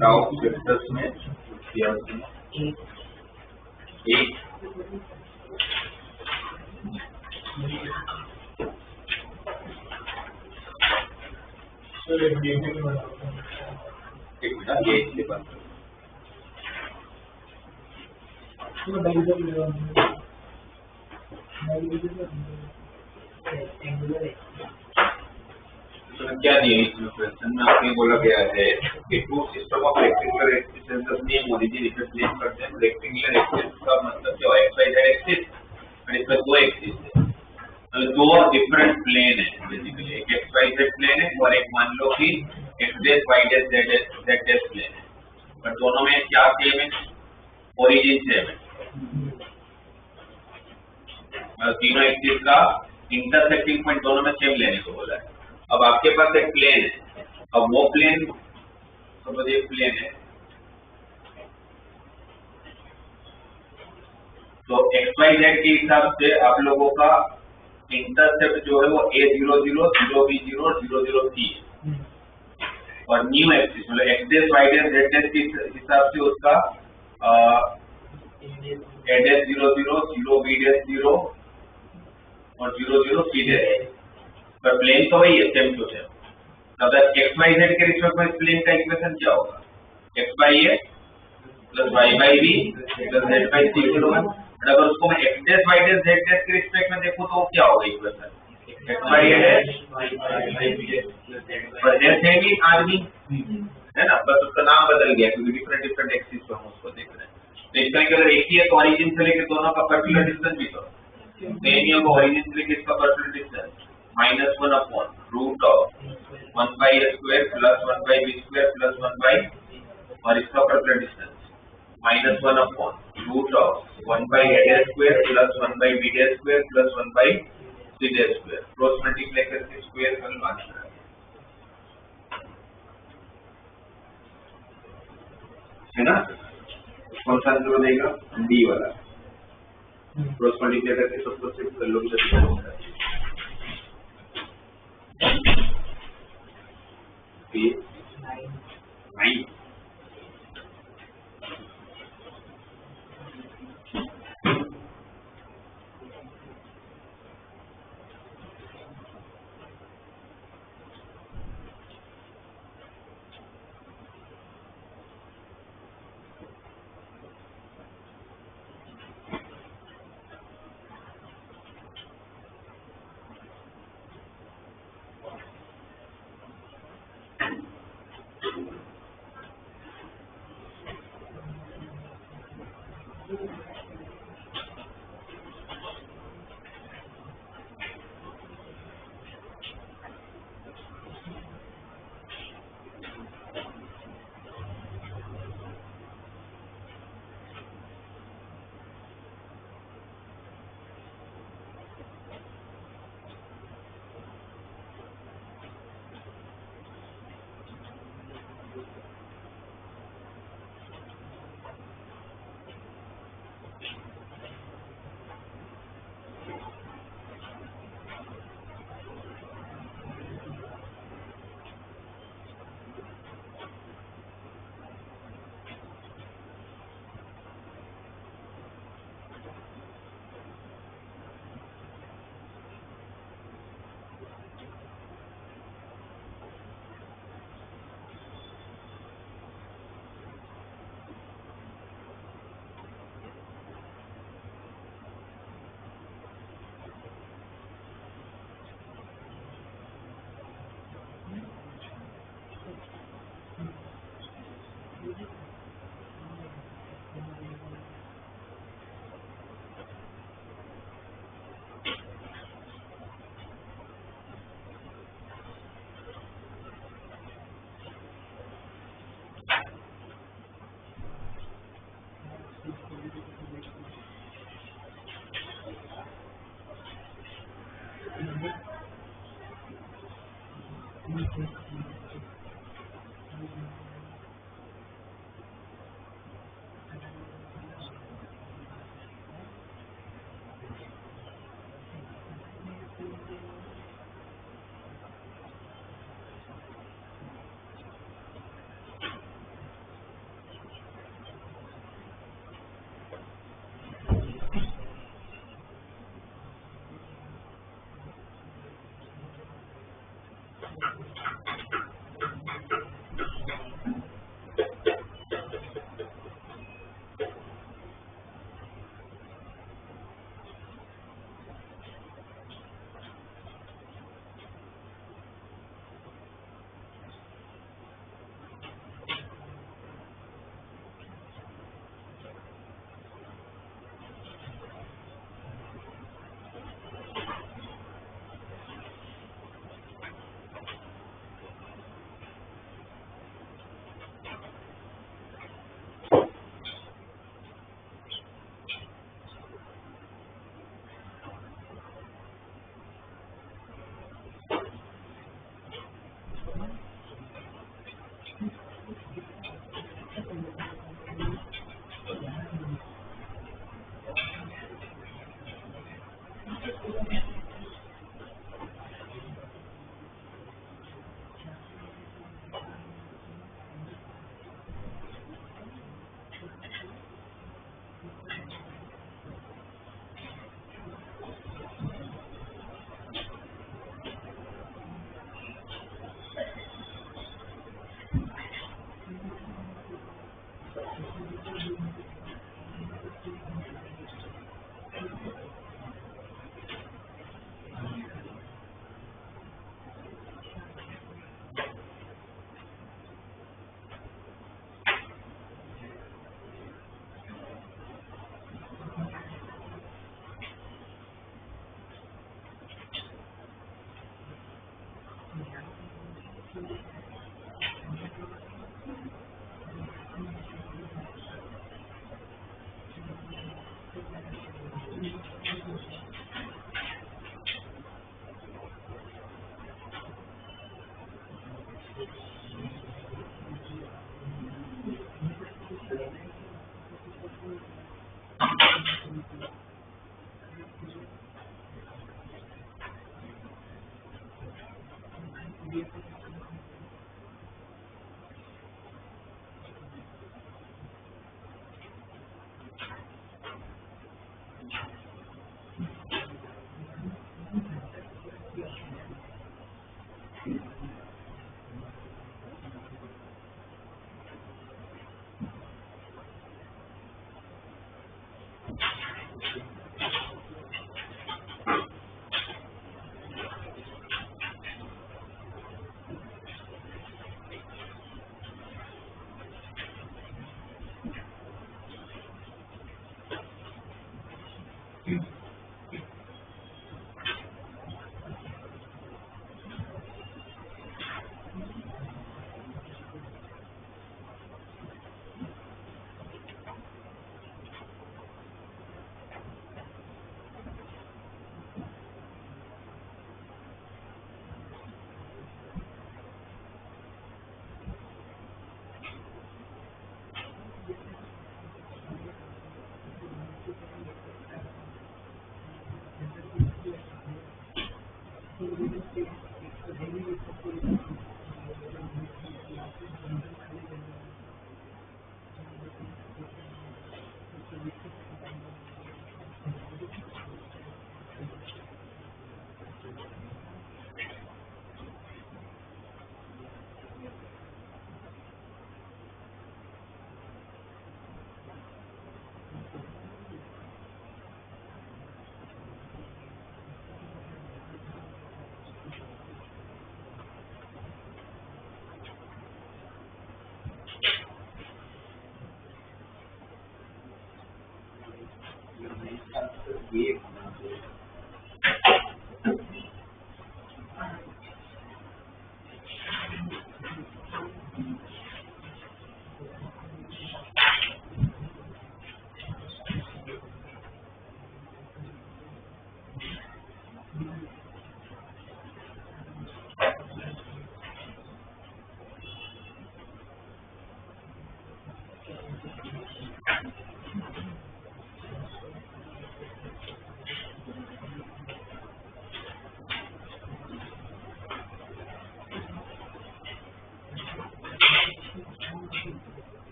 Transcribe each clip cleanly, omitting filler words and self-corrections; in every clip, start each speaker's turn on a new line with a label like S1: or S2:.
S1: डाउ फिक्सर्स में एक मिनट ये इसके बाद क्या दिए इसमें क्वेश्चन में आपने बोला गया है कि two system of rectangular axis name origin इसे प्लेस करते हैं। रेक्टेंगुलर एक्सिस का मतलब क्या है? एक्स वाई जेड एक्सिस और इसमें दो एक्सिस है, तो दो डिफरेंट प्लेन है बेसिकली। एक एक्स वाई जेड प्लेन है और एक मान लो कि X dash Y dash Z dash plane है, पर दोनों में क्या सेम है? ओरिजिन सेम है। तीनों एक्सिस का इंटरसेक्टिंग पॉइंट दोनों में सेम लेने को बोला है। अब आपके पास एक प्लेन है, अब वो प्लेन सपोज एक प्लेन है, तो एक्स वाई जेड के हिसाब से आप लोगों का इंटरसेप्ट जो है वो a00 0b0 003 है, और न्यू एक्सिस मतलब X dash Y dash Z dash के हिसाब से उसका a डैश 00 0b डैश 0 और 003 है, पर प्लेन तो वही है, सेम टू सेम। अगर एक्स वाई जेड के रिस्पेक्ट में प्लेन का इक्वेशन क्या होगा? X by A plus Y by B plus Z by C के होगा। अगर उसको मैं X dash Y dash Z dash के रिस्पेक्ट में देखूं तो क्या होगा इक्वेशन? एक्स बाई ए पर डैश है भी आदमी है ना, बस उसका नाम बदल गया क्योंकि डिफरेंट डिफरेंट एक्सिस पे हम उसको देख रहे हैं। तो इसका अगर एक ही है तो ओरिजिन से लेकर दोनों का पर्टिकुलर डिस्टेंस भी तो सेम ही होगा। ओरिजिन से लेकर इसका particular distance -1 upon root of 1 by A square plus 1 by B square plus 1 by और इसका particular distance -1 upon root of 1 by A square plus 1 by B square plus 1 by C square. Cross multiply करके square कर मानना है ना। कौन सा answer देगा? डी वाला। क्रॉस मल्टीप्लाई करके सबको शिफ्ट कर लो नहीं।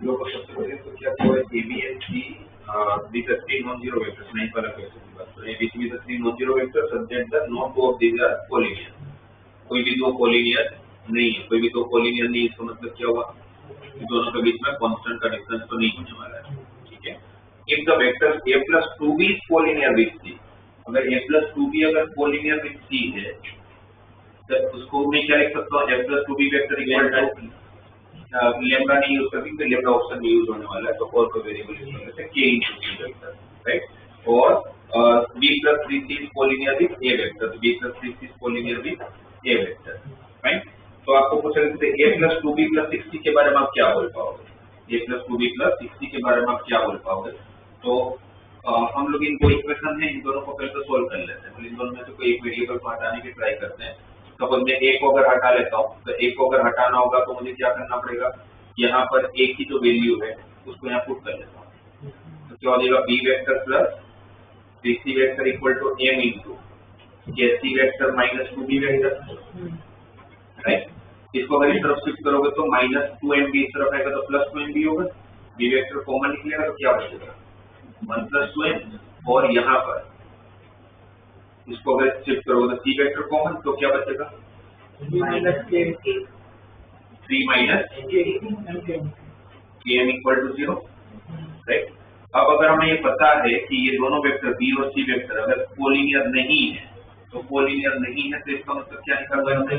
S1: लोग सबसे पहले तो क्या हुआ है ABCD these are three non-zero vectors नहीं वाला क्वेश्चन की बात तो ABCD the three non-zero vectors subject the no two of these are collinear कोई भी दो collinear नहीं है कोई भी दो collinear नहीं इसका मतलब क्या हुआ कि दोनों के बीच में constant का डिफरेंस तो नहीं होने वाला है ठीक है if the vector A plus 2B is collinear with C अगर A plus 2B अगर collinear with C है तो उसको मैं क्या लिख सकता हूँ A plus 2B vector equal to lambda नहीं यूज करती तो लेम्डा ऑप्शन नहीं यूज होने वाला है तो और कोई वेरिएबल यूज करने से k into c vector right और b plus 3c is collinear with a vector तो b plus 3c is collinear with a vector right तो आपको पूछा कि a plus 2b plus 6c के बारे में आप क्या बोल पाओगे a plus 2b plus 6c के बारे में आप क्या बोल पाओगे तो हम लोग इनको इक्वेशन है इन दोनों को पहले तो सोल्व कर लेते हैं इन दोनों में से कोई एक वेरिएबल को हटाने की ट्राई करते हैं सपोज मैं एक को अगर हटा लेता हूँ तो एक को अगर हटाना होगा तो मुझे क्या करना पड़ेगा यहाँ पर एक की जो वैल्यू है उसको यहाँ पुट कर लेता हूँ तो क्या हो जाएगा B vector plus 3c vector equal to m into c vector minus 2b vector right इसको अगर इस तरफ शिफ्ट करोगे तो माइनस 2mb इस तरफ आएगा तो प्लस 2mb होगा बी वेक्टर कॉमन निकलेगा तो क्या बचेगा 1 प्लस 2m और यहाँ पर इसको अगर शिफ्ट करोगे तो c वेक्टर कॉमन तो क्या बचेगा minus 3 minus km equal to 0 right अब अगर हमें ये पता है कि ये दोनों वेक्टर b और c वेक्टर अगर कोलिनियर नहीं है तो कोलिनियर नहीं है तो इसका मतलब क्या निकालना है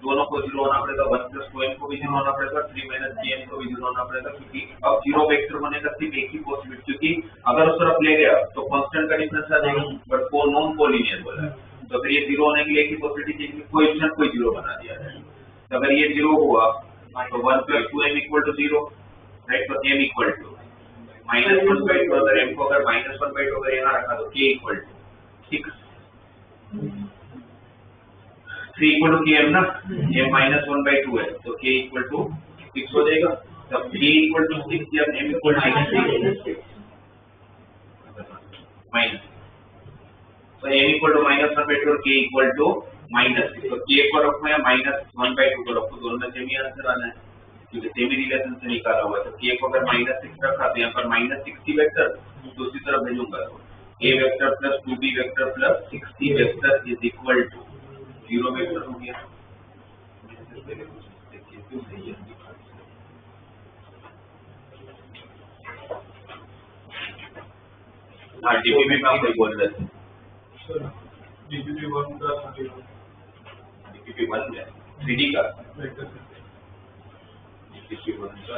S1: दोनों को 0 होना पड़ेगा 1 प्लस 2m को भी 0 होना पड़ेगा 3 माइनस km को भी 0 होना पड़ेगा क्योंकि अब 0 वेक्टर होने का सिर्फ एक ही पॉसिबिलिटी क्योंकि अगर उस तरफ ले गया तो कांस्टेंट का डिफरेंस आ जाएगा बट वो नॉन कोलिनियर बोला है तो अगर ये 0 होने के लिए एक ही पॉसिबिलिटी चाहिए कोएफिशिएंट कोई 0 बना दिया जाए तो अगर ये 0 हुआ तो 1 plus 2m equal to 0 right तो m इक्वल टू -1/2 अगर m को अगर -1/2 अगर यहाँ रखा तो k equal to 6 3 equal to km ना m -1/2 है तो k इक्वल टू 6 हो जाएगा तब k इक्वल टू 6 या m इक्वल टू माइनस तो m इक्वल टू -1/2 और k इक्वल टू -6 तो k को रखो या -1/2 को रखो दोनों में सेम ही आंसर आना है क्योंकि सेमी रिलेशन से निकाला हुआ है तो k को अगर -6 रखा तो यहाँ पर -6c वेक्टर दूसरी तरफ भेजूंगा तो a vector plus 2b vector plus 6c vector is equal to 0 vector हो गया हाँ डीपी में काम कोई बोल रहे थे डीपीपी 1 का 3D का डीपीपी 1 का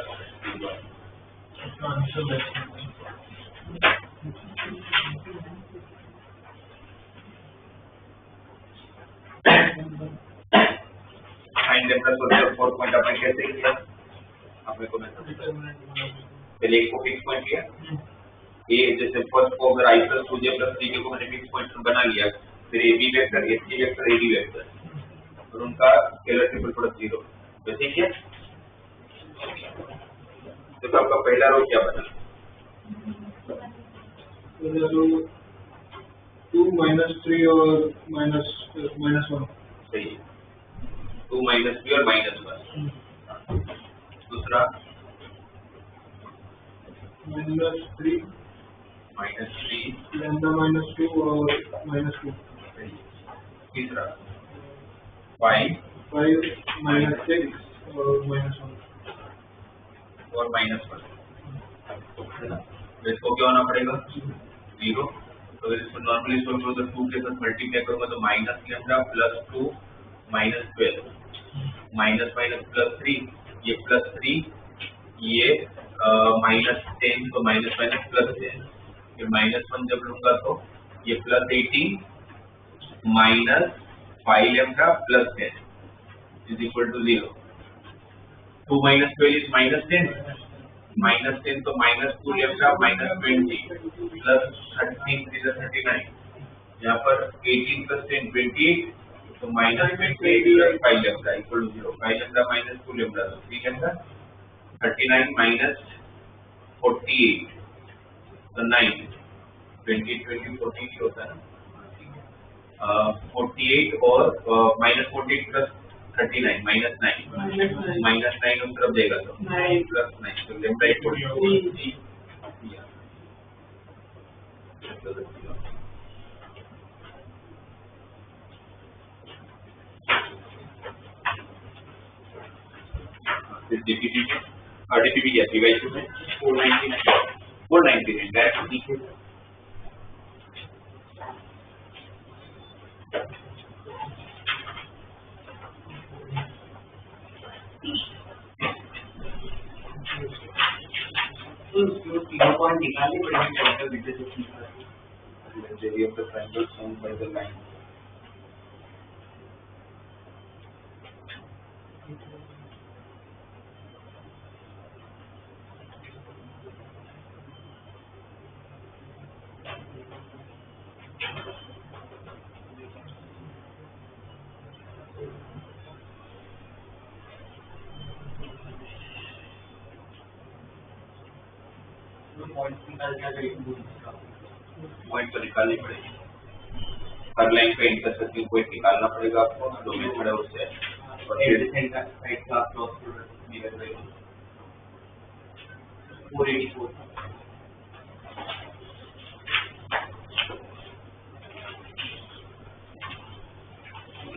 S1: फाइंड द प्लस और 4 पॉइंट अपन कैसे किया आपने को पहले एक को फिक्स पॉइंट लिया ए जैसे फर्स्ट को अगर i plus 2j plus 3k को मैंने फिक्स पॉइंट बना लिया फिर ab vector ac vector ad vector और उनका स्केलर ट्रिपल प्रोडक्ट 0 वैसे क्या तो आपका पहला रो क्या बना
S2: पहला रो 2 -3 और -1
S1: सही है 2 -3 और -1 दूसरा
S2: -3 लैम्डा -2 और -2
S1: तीसरा 5
S2: -6 और -1
S1: और -1 इसको क्या होना पड़ेगा 0 तो इसको नॉर्मली सॉल्व करो तो 2 के साथ मल्टीप्लाई करूंगा तो -λ प्लस 2 -12 माइनस प्लस 3 ये प्लस 3 ये -10 तो माइनस प्लस 10 फिर -1 जब लूंगा तो ये plus 18 minus 5λ plus 10 is equal to 0 2 - 12 is -10 -10 तो -2λ -20 प्लस 13 39 यहाँ पर 18 + 10 28, तो -28 + 5 lambda equal to 0, 5 lambda minus 2 lambda तो 3 लैम्डा, 39 माइनस 48 तो 9, 20 20 40 होता है ना, 48 और -48 + 39 -9, -9 उस तरफ देगा तो +9 तो लैम्डा इक्वल टू डीपीपी में डीपीपी क्या थी भाई में 499 डायरेक्ट नीचे
S3: तो पॉइंट निकालने पड़ेंगे total with
S1: the area of the triangle shown by the line.
S3: Point निकाल के
S1: पॉइंट तो निकालनी पड़ेगी, हर लाइन का इंटरसेक्टिंग पॉइंट निकालना पड़ेगा आपको, जो मेथड है उससे, और फिर
S3: सेंटर साइड का क्रॉस प्रोडक्ट निकल जाएगा 484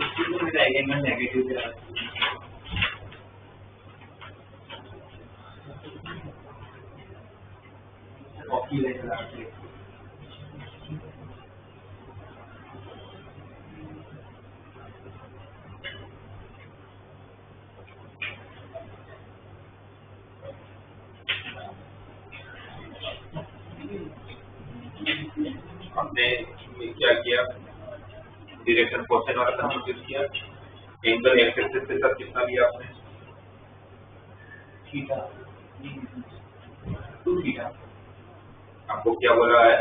S3: इसमें मेरा एंगल नेगेटिव है कॉपी लेकर आते
S1: हमने क्या किया, डायरेक्शन क्वेश्चन वाला था यूज किया, एंगल एक्स एक्सिस के साथ कितना लिया आपने,
S3: थीटा 2 थीटा।
S1: आपको क्या बोला है,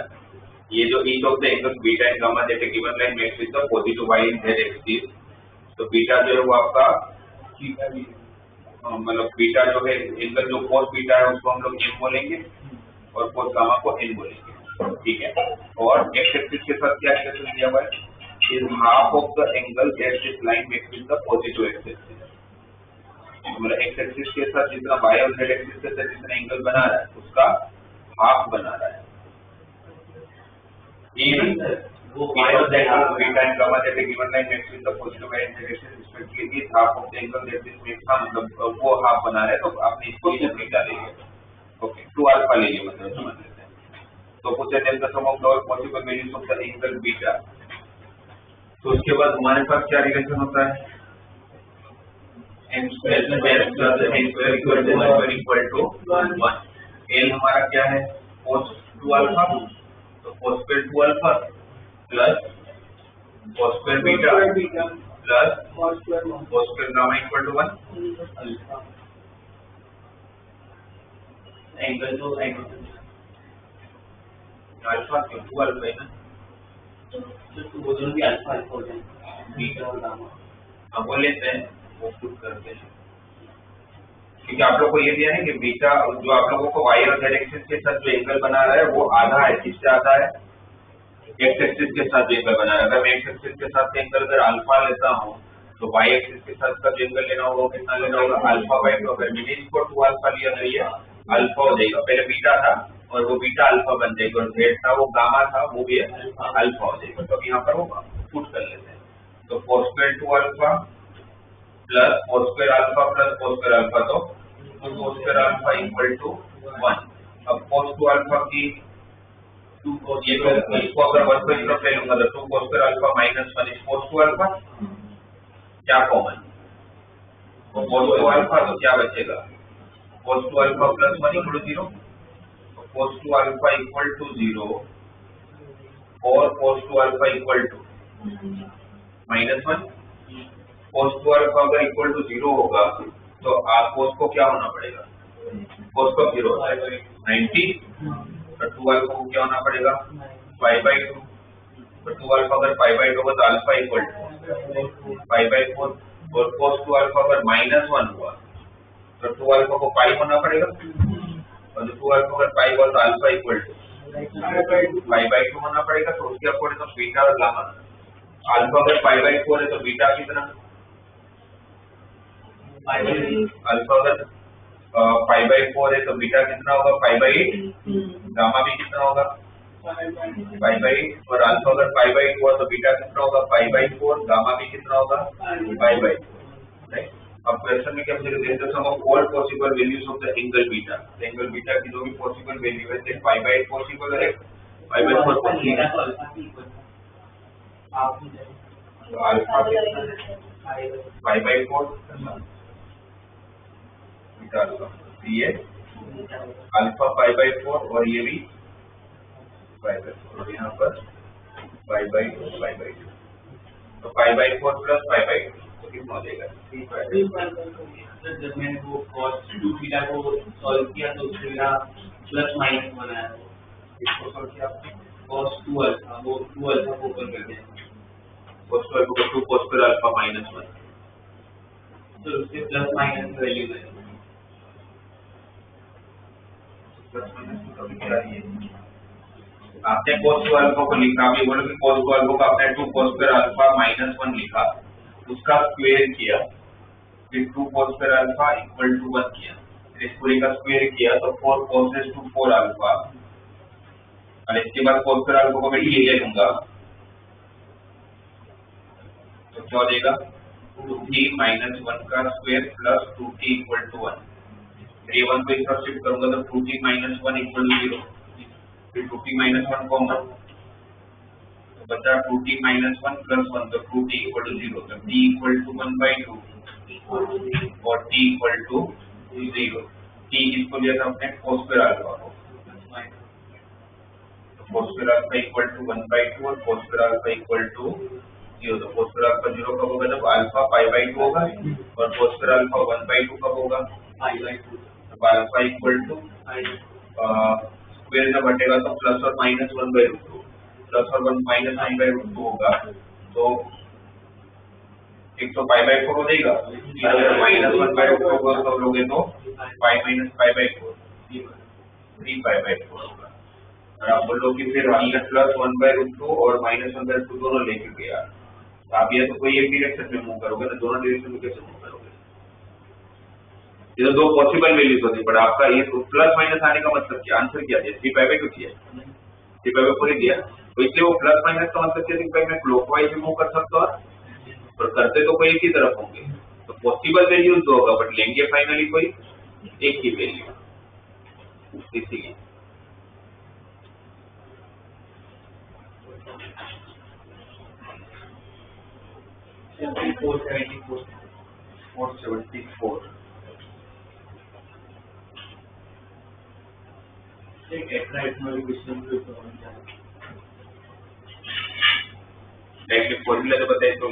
S1: ये जो each of the angles beta and gamma that given line makes with the positive Y in Z axis, तो बीटा जो है वो आपका
S3: थीटा भी
S1: मतलब बीटा जो है एंगल जो cos बीटा है उसको हम लोग m बोलेंगे और cos गामा को n बोलेंगे, ठीक है। और x एक्सिस के साथ क्या रिलेशन दिया हुआ है, is half of the angle that this line makes with the positive axis, मतलब x एक्सिस के साथ जितना y और z एक्सिस के साथ जितना एंगल बना रहा है उसका हाफ बना रहा है, वो y और z beta and gamma that given line makes with the positive Y and z axis respectively is half of the angle that this makes, मतलब वो हाफ बना रहा है, तो आपने इसको ये बीटा ले लिया, ओके 2 अल्फा ले लिया, मतलब समझ लेते हैं। तो कुछ them the sum of the possible values of the angle beta, तो उसके बाद हमारे पास क्या रिलेशन होता है, m square plus n square equal to 1, l हमारा क्या है cos 2 अल्फा, तो cos square 2 alpha plus cos square beta plus cos square gamma equal to 1
S3: alpha angle तो
S1: अल्फा क्यों 2 अल्फा है ना,
S3: तो वो दोनों भी अल्फा अल्फा हो जाएंगे बीटा और गामा,
S1: हम बोल लेते हैं वो खुद करते हैं, क्योंकि आप लोग को ये दिया है कि बीटा जो आप लोगों को y और z एक्सिस के साथ जो एंगल बना रहा है वो आधा है, किससे आधा है, x एक्सिस के साथ जो एंगल बना रहा है, अगर मैं x एक्सिस के साथ एंगल अगर अल्फा लेता हूँ तो y एक्सिस के साथ का एंगल लेना होगा, कितना लेना होगा अल्फा बाई 2, अगर मैंने इसको 2 अल्फा लिया तो ये अल्फा हो जाएगा, पहले बीटा था और वो बीटा अल्फा बन जाएगा, और z था वो गामा था वो भी अल्फा हो जाएगा, तो अब यहाँ पर वो पुट कर लेते हैं, तो cos square 2 alpha plus cos square alpha plus cos square alpha, तो cos square alpha equal to 1, अब cos 2 अल्फा की 2 cos, ये तो इसको अगर 1 को इस तरफ ले लूंगा तो 2 cos square alpha minus 1 is cos 2 alpha, क्या कॉमन, तो cos 2 अल्फा तो क्या बचेगा cos 2 alpha plus 1 equal to 0, cos 2 alpha equal to 0 और cos 2 alpha equal to -1, cos 2 alpha अगर इक्वल टू 0 होगा तो आप cos को क्या होना पड़ेगा, cos को 0 होता है 90, तो 2 अल्फा को क्या होना पड़ेगा 5/2, तो 2 अल्फा अगर पाई बाई 2 होगा तो alpha equal to pi by 4 और cos 2 अल्फा अगर -1 हुआ तो 2 अल्फा को पाई होना पड़ेगा और जो 2 अल्फा अगर पाई हुआ तो alpha equal to pi by 2 होना पड़ेगा। तो उसके अकॉर्डिंग तो बीटा और गामा अल्फा अगर पाई बाई 4 है तो बीटा कितना अल्फा अगर पाई बाई 4 है तो बीटा कितना होगा पाई बाई 8 गामा भी कितना होगा पाई बाई 8 और अल्फा अगर पाई बाई 2 हुआ तो बीटा कितना होगा पाई बाई 4 गामा भी कितना होगा पाई बाई 4 राइट। अब क्वेश्चन में क्या पूछा गया है sum of all possible values of the angle beta. Angle beta की जो भी पॉसिबल वैल्यू है जैसे पाई बाई 8 पॉसिबल है पाई बाई 4 पॉसिबल है तो alpha pi by 4 beta alpha ये अल्फा पाई बाई 4 और ये भी पाई बाई 4 और यहाँ पर पाई बाई 2 तो पाई बाई 4 प्लस पाई बाई 2 तो कितना हो जाएगा 3 पाई
S3: सर जब मैंने वो cos 2 थीटा को सॉल्व किया तो उससे मेरा प्लस माइनस बनाया
S1: इसको सॉल्व किया
S3: cos 2 अल्फा वो 2 अल्फा को ऊपर कर दिया
S1: cos 2 अल्फा को 2 cos स्क्वायर अल्फा -1
S3: तो उससे प्लस माइनस वैल्यू है
S1: प्लस माइनस तो क्या है आपने cos 2 अल्फा को लिखा अभी बोलो कि cos 2 अल्फा को आपने 2 cos स्क्वायर अल्फा -1 लिखा उसका स्क्वायर किया फिर 2 cos square alpha equal to 1 किया फिर इस पूरे का स्क्वायर किया तो 4 cos रेज़ टू 4 अल्फा और इसके बाद cos स्क्वायर अल्फा को मैं ये ले लूंगा तो क्या हो जाएगा 2t - 1 का square plus 2t equal to 1 फिर ये 1 को इस तरफ शिफ्ट करूंगा तो 2t - 1 इक्वल टू 0 फिर 2t - 1 कॉमन तो बचा 2t - 1 प्लस 1 तो 2t इक्वल टू 0 तो t इक्वल टू 1/2 और t इक्वल टू 0 t इसको लिया था हमने cos स्क्वायर अल्फा को तो cos square alpha equal to 1/2 और cos square alpha equal to 0 तो cos स्क्वायर अल्फा 0 कब होगा जब अल्फा पाई बाई 2 होगा और cos स्क्वायर अल्फा 1/2 कब होगा
S3: पाई बाई 2
S1: तो अल्फा इक्वल टू स्क्वायर जब हटेगा तो प्लस और माइनस 1/2 प्लस और 1 माइनस 1/2 होगा तो एक तो पाई बाई 4 हो जाएगा अगर माइनस 1/2 होगा तो लोगे तो pi minus pi by 4 3 pi by 4 होगा और आप बोलो कि फिर माइनस प्लस 1/2 और माइनस 1/2 दोनों लेके गया तो आप ये तो कोई एक डायरेक्शन में मूव करोगे ना दोनों डायरेक्शन में कैसे मूव करोगे ये तो दो पॉसिबल वैल्यूज होती है बट आपका ये प्लस माइनस आने का मतलब क्या आंसर क्या दिया 3 पाई बाई 2 किया 3 पाई बाई 4 दिया तो इसलिए वो प्लस माइनस का मतलब क्या 3 पाई में क्लॉकवाइज भी मूव कर सकता है और करते तो कोई एक ही तरफ होंगे तो पॉसिबल वैल्यूज दो होगा बट लेंगे फाइनली कोई एक ही वैल्यू इसीलिए फॉर्मूला तो बताइए तो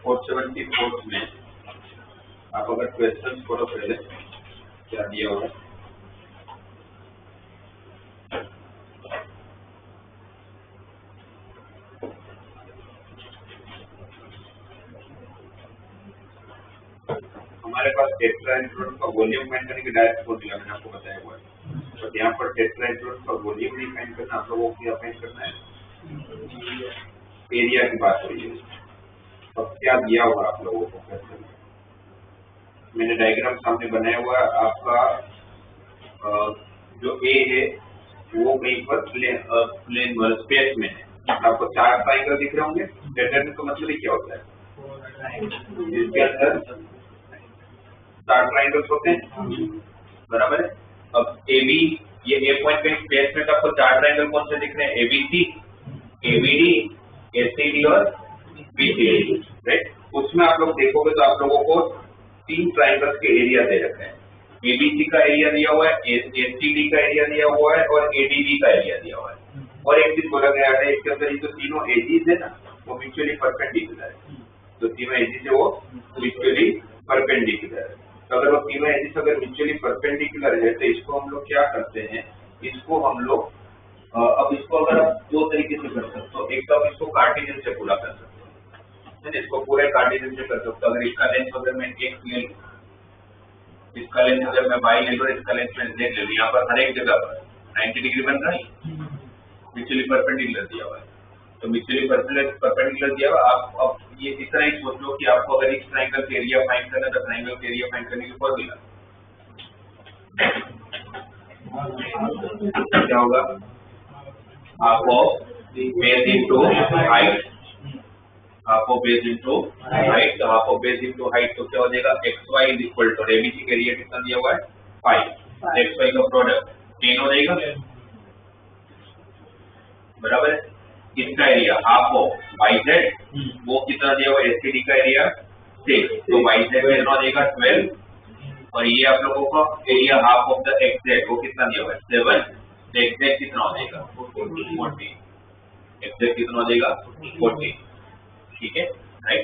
S1: 474 में आप अगर क्वेश्चन पढ़ो पहले क्या दिया हुआ है। हमारे पास टेट्राहेड्रॉन का वॉल्यूम फाइंड करने की डायरेक्ट फॉर्मूला मैंने आपको बताया हुआ है, तो यहाँ पर टेट्राहेड्रॉन का वॉल्यूम नहीं फाइंड करना, आप लोगों को क्या फाइंड करना है, एरिया की बात हो रही है। अब क्या दिया हुआ आप लोगों को क्वेश्चन में, मैंने डायग्राम सामने बनाया हुआ है। आपका जो ए है वो कहीं पर प्लेन स्पेस में है, आपको 4 ट्राइंगल दिख रहे होंगे। टेट्राहेड्रॉन का मतलब क्या होता है, इसके अंदर 4 ट्राइंगल्स होते हैं, बराबर है। अब ए बी, ये ए पॉइंट पे स्पेस में आपको 4 ट्राइंगल कौन से दिख रहे हैं, एबीसी, एबीडी, एसीडी और बीसीडी, राइट। उसमें आप लोग देखोगे तो आप लोगों को 3 ट्राइंगल्स के एरिया दे रखे हैं। एबीसी का एरिया दिया हुआ है, एसीडी का एरिया दिया हुआ है और एडीबी का एरिया दिया हुआ है। और एक चीज बोला गया है, इसके अंदर ये जो तीनों एजीज है ना, वो म्यूचुअली परपेंडिकुलर है। तो तीनों एजीज है वो म्यूचुअली परपेंडिकुलर है। तो अगर वो तीनों एजीज अगर म्यूचुअली परपेंडिकुलर है तो इसको हम लोग क्या करते हैं, इसको हम लोग अब इसको अगर आप 2 तरीके से कर सकते हो। एक तो आप इसको कार्टेशियन से पूरा कर सकते हो, इसको पूरे कार्टेशियन से कर सकते हो। अगर इसका लेंथ अगर मैं x ले लूं, इसका लेंथ अगर मैं y ले लूं, इसका लेंथ मैं z ले लूं, यहाँ पर हर एक जगह पर 90 डिग्री बन रहा है, म्यूचुअली परपेंडिकुलर दिया हुआ है। तो म्यूचुअली परपेंडिकुलर दिया हुआ, आप अब ये इस तरह ही सोच लो कि आपको अगर इस ट्राइंगल का एरिया फाइंड करना है तो ट्राइंगल का एरिया फाइंड करने की फॉर्मूला क्या होगा, half of base into height, half of base into height, तो half of base into height तो क्या हो जाएगा X Y is equal to ABC का एरिया कितना दिया हुआ है 5, एक्स वाई का प्रोडक्ट 10 हो जाएगा, बराबर है। इसका area half of Y Z, वो कितना दिया हुआ है एससीडी का एरिया 6, तो वाई जेड कितना हो जाएगा 12, और ये आप लोगों का area half of the x Z वो कितना दिया हुआ है 7, तो एक्स जेड कितना हो जाएगा 40, एक्स जेड कितना हो जाएगा 40, ठीक है राइट।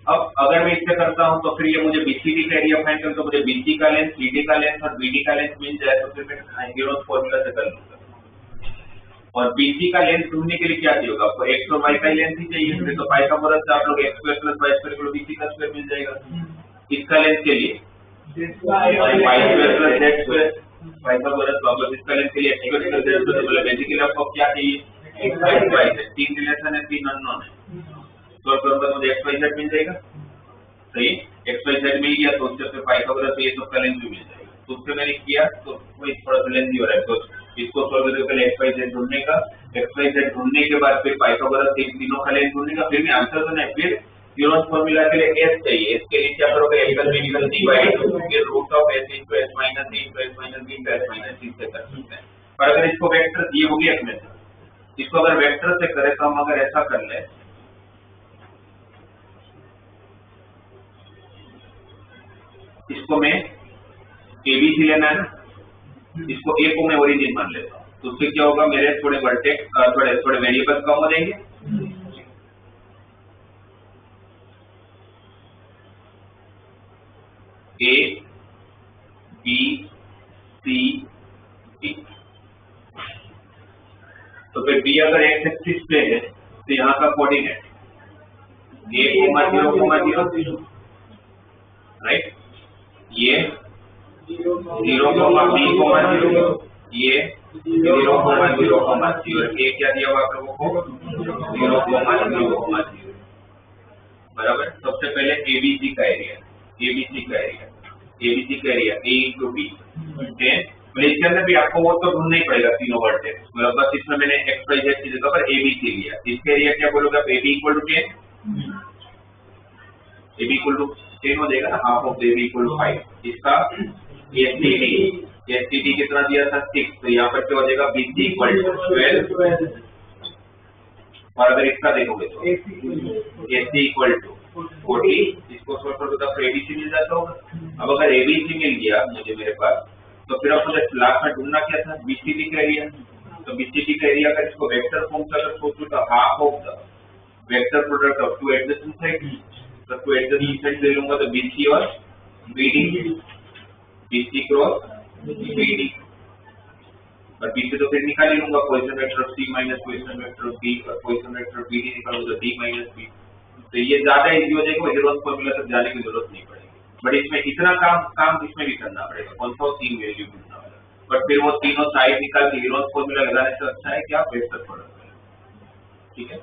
S1: अब अगर मैं इससे करता हूं तो फिर ये मुझे बीसीडी का एरिया फाइंड करना, तो मुझे बीसी का लेंथ, सीडी का लेंथ और बीडी का लेंथ मिल जाए तो फिर मैं हीरोज फॉर्मूला से कर लूंगा। और बीसी का लेंथ ढूंढने के लिए क्या चाहिए होगा आपको, एक्स और वाई का लेंथ ही चाहिए, फिर तो पाइथागोरस से आप लोग X square plus Y square को बीसी का स्क्वायर मिल जाएगा। इसका लेंथ के लिए Y square plus Z square, Pythagoras वापस इसका लेंथ के लिए X square plus Z square, मतलब बेसिकली आपको क्या चाहिए एक्स वाई जेड, तीन रिलेशन है, तीन अननोन है, तो फिर मुझे एक्स वाई जेड मिल जाएगा, सही, एक्स वाई जेड मिल गया तो उससे फिर पाइथागोरस ये सब का लेंथ भी मिल जाएगा। तो उससे मैंने किया तो वही थोड़ा सा लेंथी हो रहा है, तो इसको सॉल्व करने के पहले एक्स वाई जेड ढूंढने का, एक्स वाई जेड ढूंढने के बाद फिर पाइथागोरस इन तीनों का लेंथ ढूंढने का, फिर भी आंसर तो नहीं, फिर यूरोस फॉर्मूला के लिए एस चाहिए, एस के लिए क्या करोगे एकल इंटीग्रल डी बाई टू, फिर root of S into S minus C into S minus B into S minus C से कर सकते हैं। पर अगर इसको वेक्टर ये हो गया इसमें, इसको अगर वेक्टर से करें तो हम अगर ऐसा कर ले, इसको मैं एबीसी लेना है ना, इसको ए को मैं ओरिजिन मान लेता हूँ, तो उससे क्या होगा मेरे थोड़े वर्टेक्स थोड़े वेरिएबल्स कम हो जाएंगे, ए बी सी डी, तो फिर बी अगर एक्स एक्सिस पे है तो यहाँ का कोऑर्डिनेट ए कोमा 0 राइट, ये 0 बी 0, ये 0 ए क्या दिया हुआ आप लोगों को 0 बराबर। सबसे पहले एबीसी का एरिया, ए इंटू बी, इसके अंदर भी आपको वो तो ढूंढना ही पड़ेगा तीनों वर्टेक्स, मतलब बस इसमें मैंने एक्स वाई जेड की जगह पर एबीसी लिया, इसका एरिया क्या बोलोगे आप, AB equal to 10, AB equal to 10 हो जाएगा ना, half of AB equal to 5, इसका एसटीडी कितना दिया था 6, तो यहाँ पर क्या हो जाएगा बीसी इक्वल टू 12, और अगर इसका देखोगे तो एसटी इक्वल टू 40, इसको सॉल्व करोगे तो आपको एबीसी मिल जाता होगा। अब अगर एबीसी मिल गया मुझे मेरे पास, तो फिर अब मुझे लास्ट में ढूंढना क्या था बीसीडी का एरिया, तो बीसीडी का एरिया अगर इसको वेक्टर फॉर्म से अगर सोचूं तो half of the vector product of two adjacent side, तो टू एडजेसेंट साइड ले लूंगा तो बीसी और बीडी, बीसी क्रॉस बीडी, और बीसी तो फिर निकाल ही लूंगा, position vector of C minus position vector of B, और पोजीशन वेक्टर ऑफ बीडी निकालूंगा तो डी माइनस बी, तो ये ज्यादा इजी हो जाएगा, हीरोज फॉर्मूला तक जाने की जरूरत नहीं पड़ेगी। बट इसमें इतना काम इसमें भी करना पड़ेगा, कौन सा 3 वैल्यू ढूंढना होगा, बट फिर वो तीनों साइड निकाल के हीरोज फॉर्मूला लगाने से अच्छा है कि आप वेक्टर प्रोडक्ट करें, ठीक है।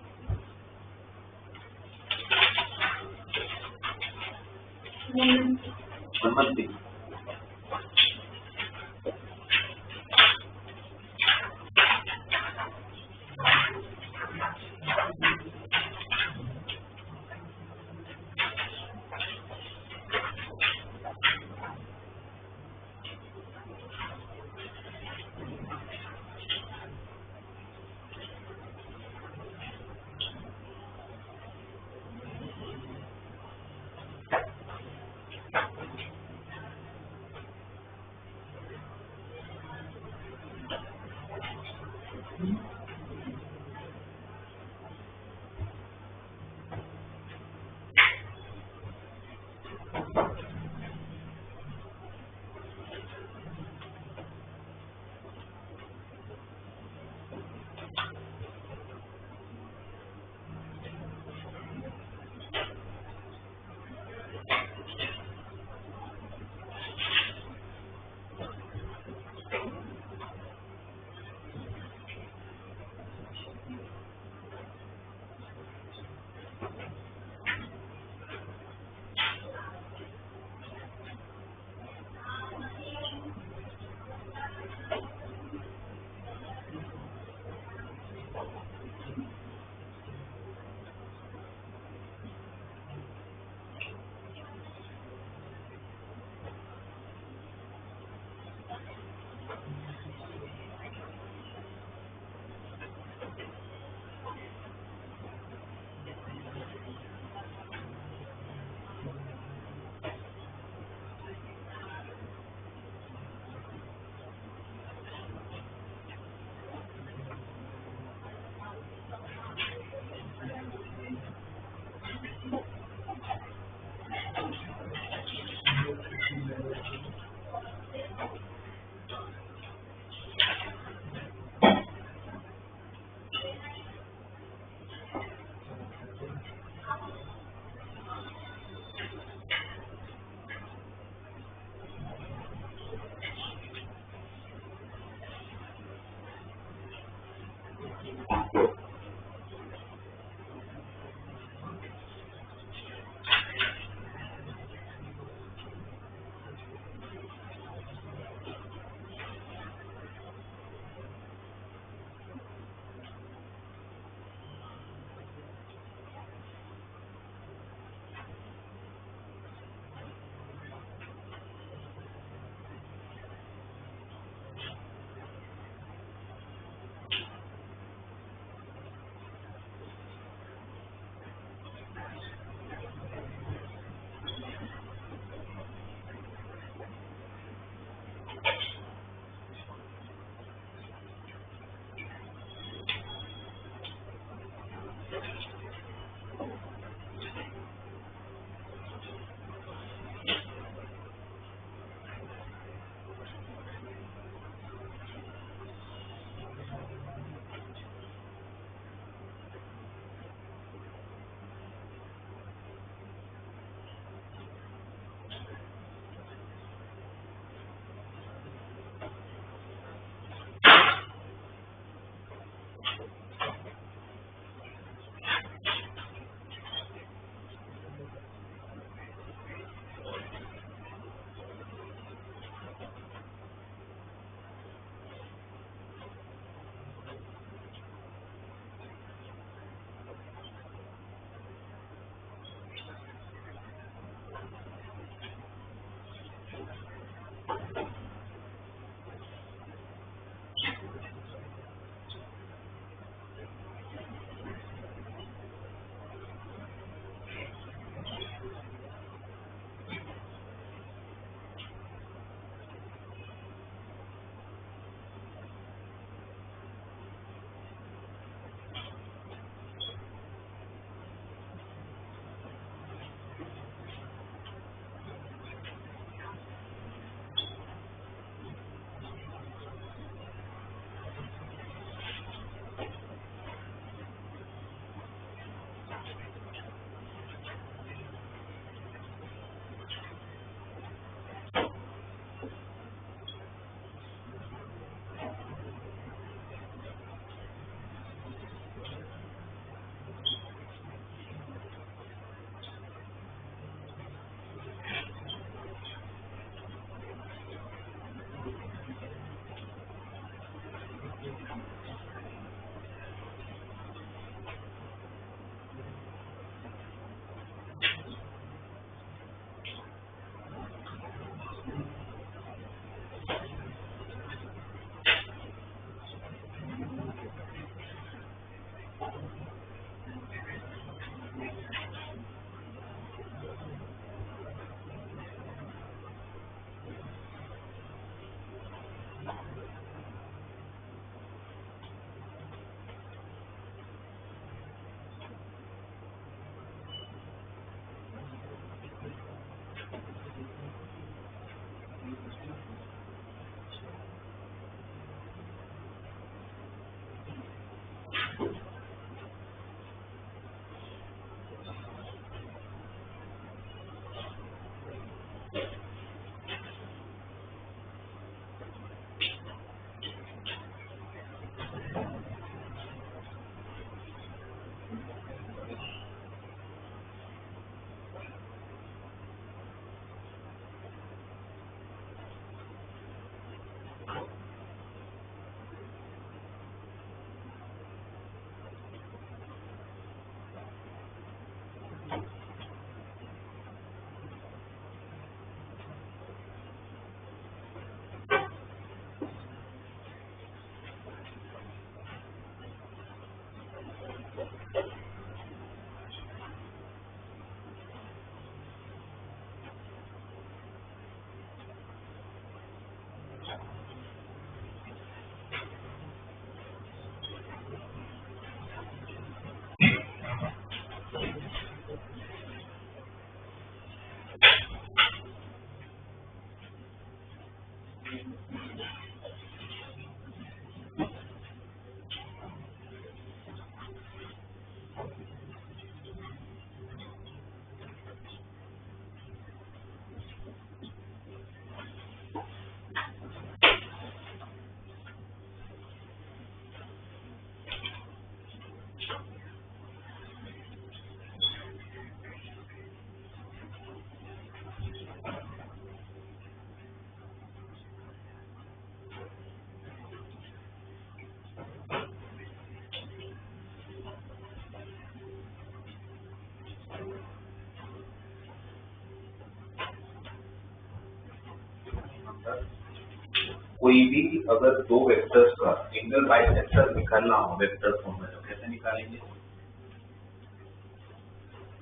S1: कोई भी अगर दो वेक्टर्स का एंगल बाइसेक्टर निकालना हो वेक्टर फॉर्म में तो कैसे निकालेंगे?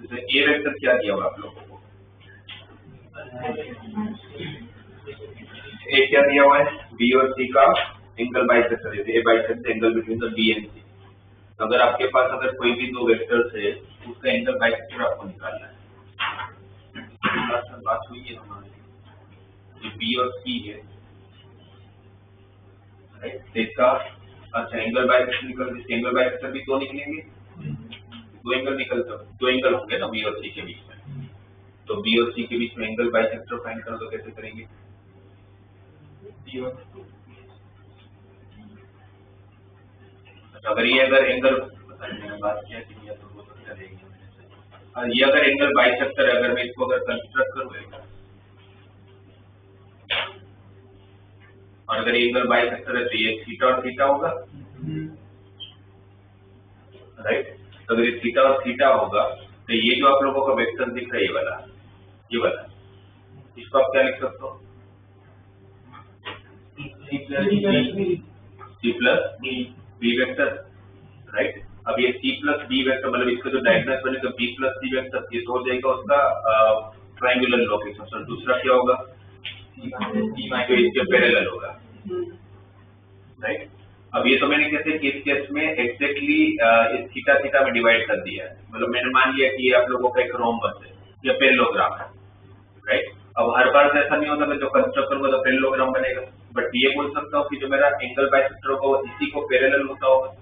S1: जैसे ए वेक्टर क्या दिया हुआ आप लोगों को? ए क्या दिया हुआ है? बी और सी का एंगल बाइसेक्टर है, A bisect angle between the B and C. अगर आपके पास अगर कोई भी दो वेक्टर्स है उसका एंगल बाइसेक्टर आपको निकालना है। बात हुई है हमारी, बी और सी है, इसका अच्छा एंगल बाइसेक्टर निकल, एंगल बाइसेक्टर भी दो निकलेंगे, दो एंगल होंगे ना बी और सी के बीच में, तो बी और सी के बीच में एंगल बाइसेक्टर फाइंड करो तो कैसे करेंगे? अच्छा अगर ये अगर एंगल मैंने बात किया कि ये तो बहुत अच्छा रहेगा, ये अगर एंगल बाइसेक्टर है, अगर मैं इसको अगर कंस्ट्रक्ट करूँ और अगर एंगल बाइसेक्टर है तो ये थीटा और थीटा होगा, राइट? तो अगर ये थीटा और थीटा होगा तो ये जो आप लोगों का वेक्टर दिख रहा है ये वाला इसको आप क्या लिख सकते हो? C plus B vector, right? अब ये सी प्लस बी वेक्टर मतलब इसका जो डायगोनल बनेगा बी प्लस सी वेक्टर, ये तो हो जाएगा उसका ट्रायंगुलर लोकेशन। सर दूसरा क्या होगा? जो इसके पैरेलल होगा, राइट? अब ये तो मैंने कैसे इस केस में एग्जैक्टली इस थीटा थीटा में डिवाइड कर दिया है, मतलब मैंने मान लिया कि ये आप लोगों का एक रोम्बस है या पैरेललोग्राम है, राइट? अब हर बार तो ऐसा नहीं होता मैं जो कंस्ट्रक्ट करूंगा तो पैरेललोग्राम बनेगा, बट ये बोल सकता हूँ कि जो मेरा एंगल बाइसेक्टर होगा वो इसी को पैरेलल होता होगा।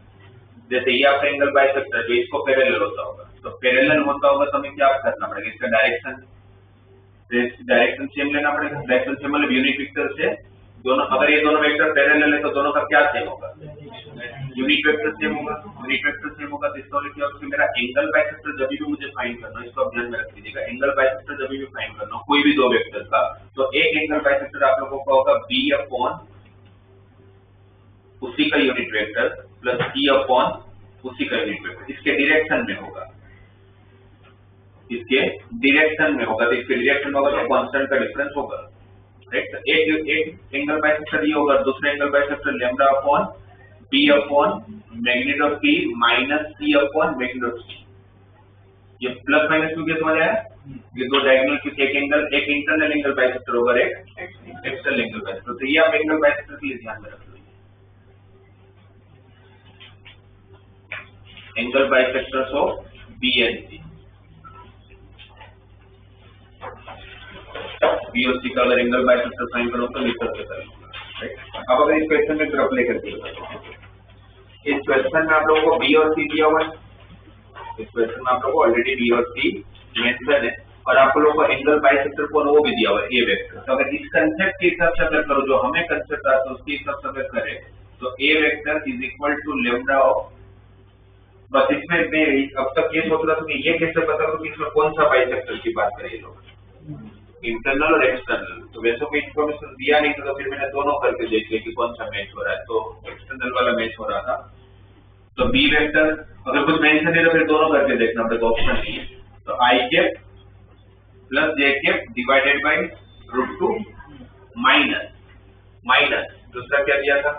S1: जैसे ये आपका एंगल बाइसेक्टर जो इसको पैरेलल होता होगा, तो पैरेलल होता होगा तो हमें क्या करना पड़ेगा? इसका डायरेक्शन सेम लेना पड़ेगा। डायरेक्शन सेम मतलब यूनिट वेक्टर से दोनों, अगर ये दोनों वेक्टर पैरेलल है तो दोनों का क्या सेम होगा? यूनिट वेक्टर सेम होगा। यूनिट वेक्टर सेम होगा तो इसका मतलब क्या होगा कि मेरा एंगल बाइसेक्टर जब भी मुझे फाइंड करना है, इसको आप ध्यान में रख लीजिएगा, एंगल बाइसेक्टर जब भी फाइंड करना हो कोई भी दो वेक्टर का, तो एक एंगल बाइसेक्टर आप लोगों का होगा बी अपॉन उसी का यूनिट वेक्टर प्लस सी अपॉन उसी का यूनिट वेक्टर, इसके डायरेक्शन में होगा, इसके डायरेक्शन में होगा। तो इसके डायरेक्शन में होगा तो कांस्टेंट का डिफरेंस होगा, राइट? एक एंगल बाइसेक्टर ये होगा, दूसरा angle bisector lambda upon B upon magnitude of P minus C upon magnitude of C. ये प्लस माइनस क्यों क्या समझ आया? ये दो डायगोनल की एक इंटरनल एंगल बाइसेक्टर होगा, एक एक्सटर्नल एंगल बाइसेक्टर। तो ये आप एंगल बाइसेक्टर के लिए ध्यान में रख लो, angle bisectors of B and C. B और सी का अगर एंगल बाइसेक्टर फाइंड करो तो लिख सकते हैं, राइट? अब अगर इस क्वेश्चन में ग्राफ लेकर के इस क्वेश्चन में आप लोगों को बी और सी दिया हुआ है, इस क्वेश्चन में आप लोगों को ऑलरेडी बी और सी मेंशन है, और आप लोगों को एंगल बाइसेक्टर कौन वो भी दिया हुआ है ए वेक्टर। तो अगर इस कंसेप्ट के हिसाब से अगर करो जो हमें कंसेप्ट आता है उसके हिसाब से अगर करें तो A vector is equal to lambda of, बस इसमें मैं अब तक ये सोच रहा था कि ये कैसे पता करूं कि इसमें कौन सा बाइसेक्टर की बात करें लोग, इंटरनल और एक्सटर्नल। तो वैसे कोई इन्फॉर्मेशन दिया नहीं था तो फिर मैंने दोनों करके देख लिया कि कौन सा मैच हो रहा है, तो एक्सटर्नल वाला मैच हो रहा था। तो बी वेक्टर अगर कुछ मेंशन नहीं तो फिर दोनों करके देखना पड़ेगा, ऑप्शन नहीं है। तो I cap plus J cap divided by √2 minus दूसरा क्या दिया था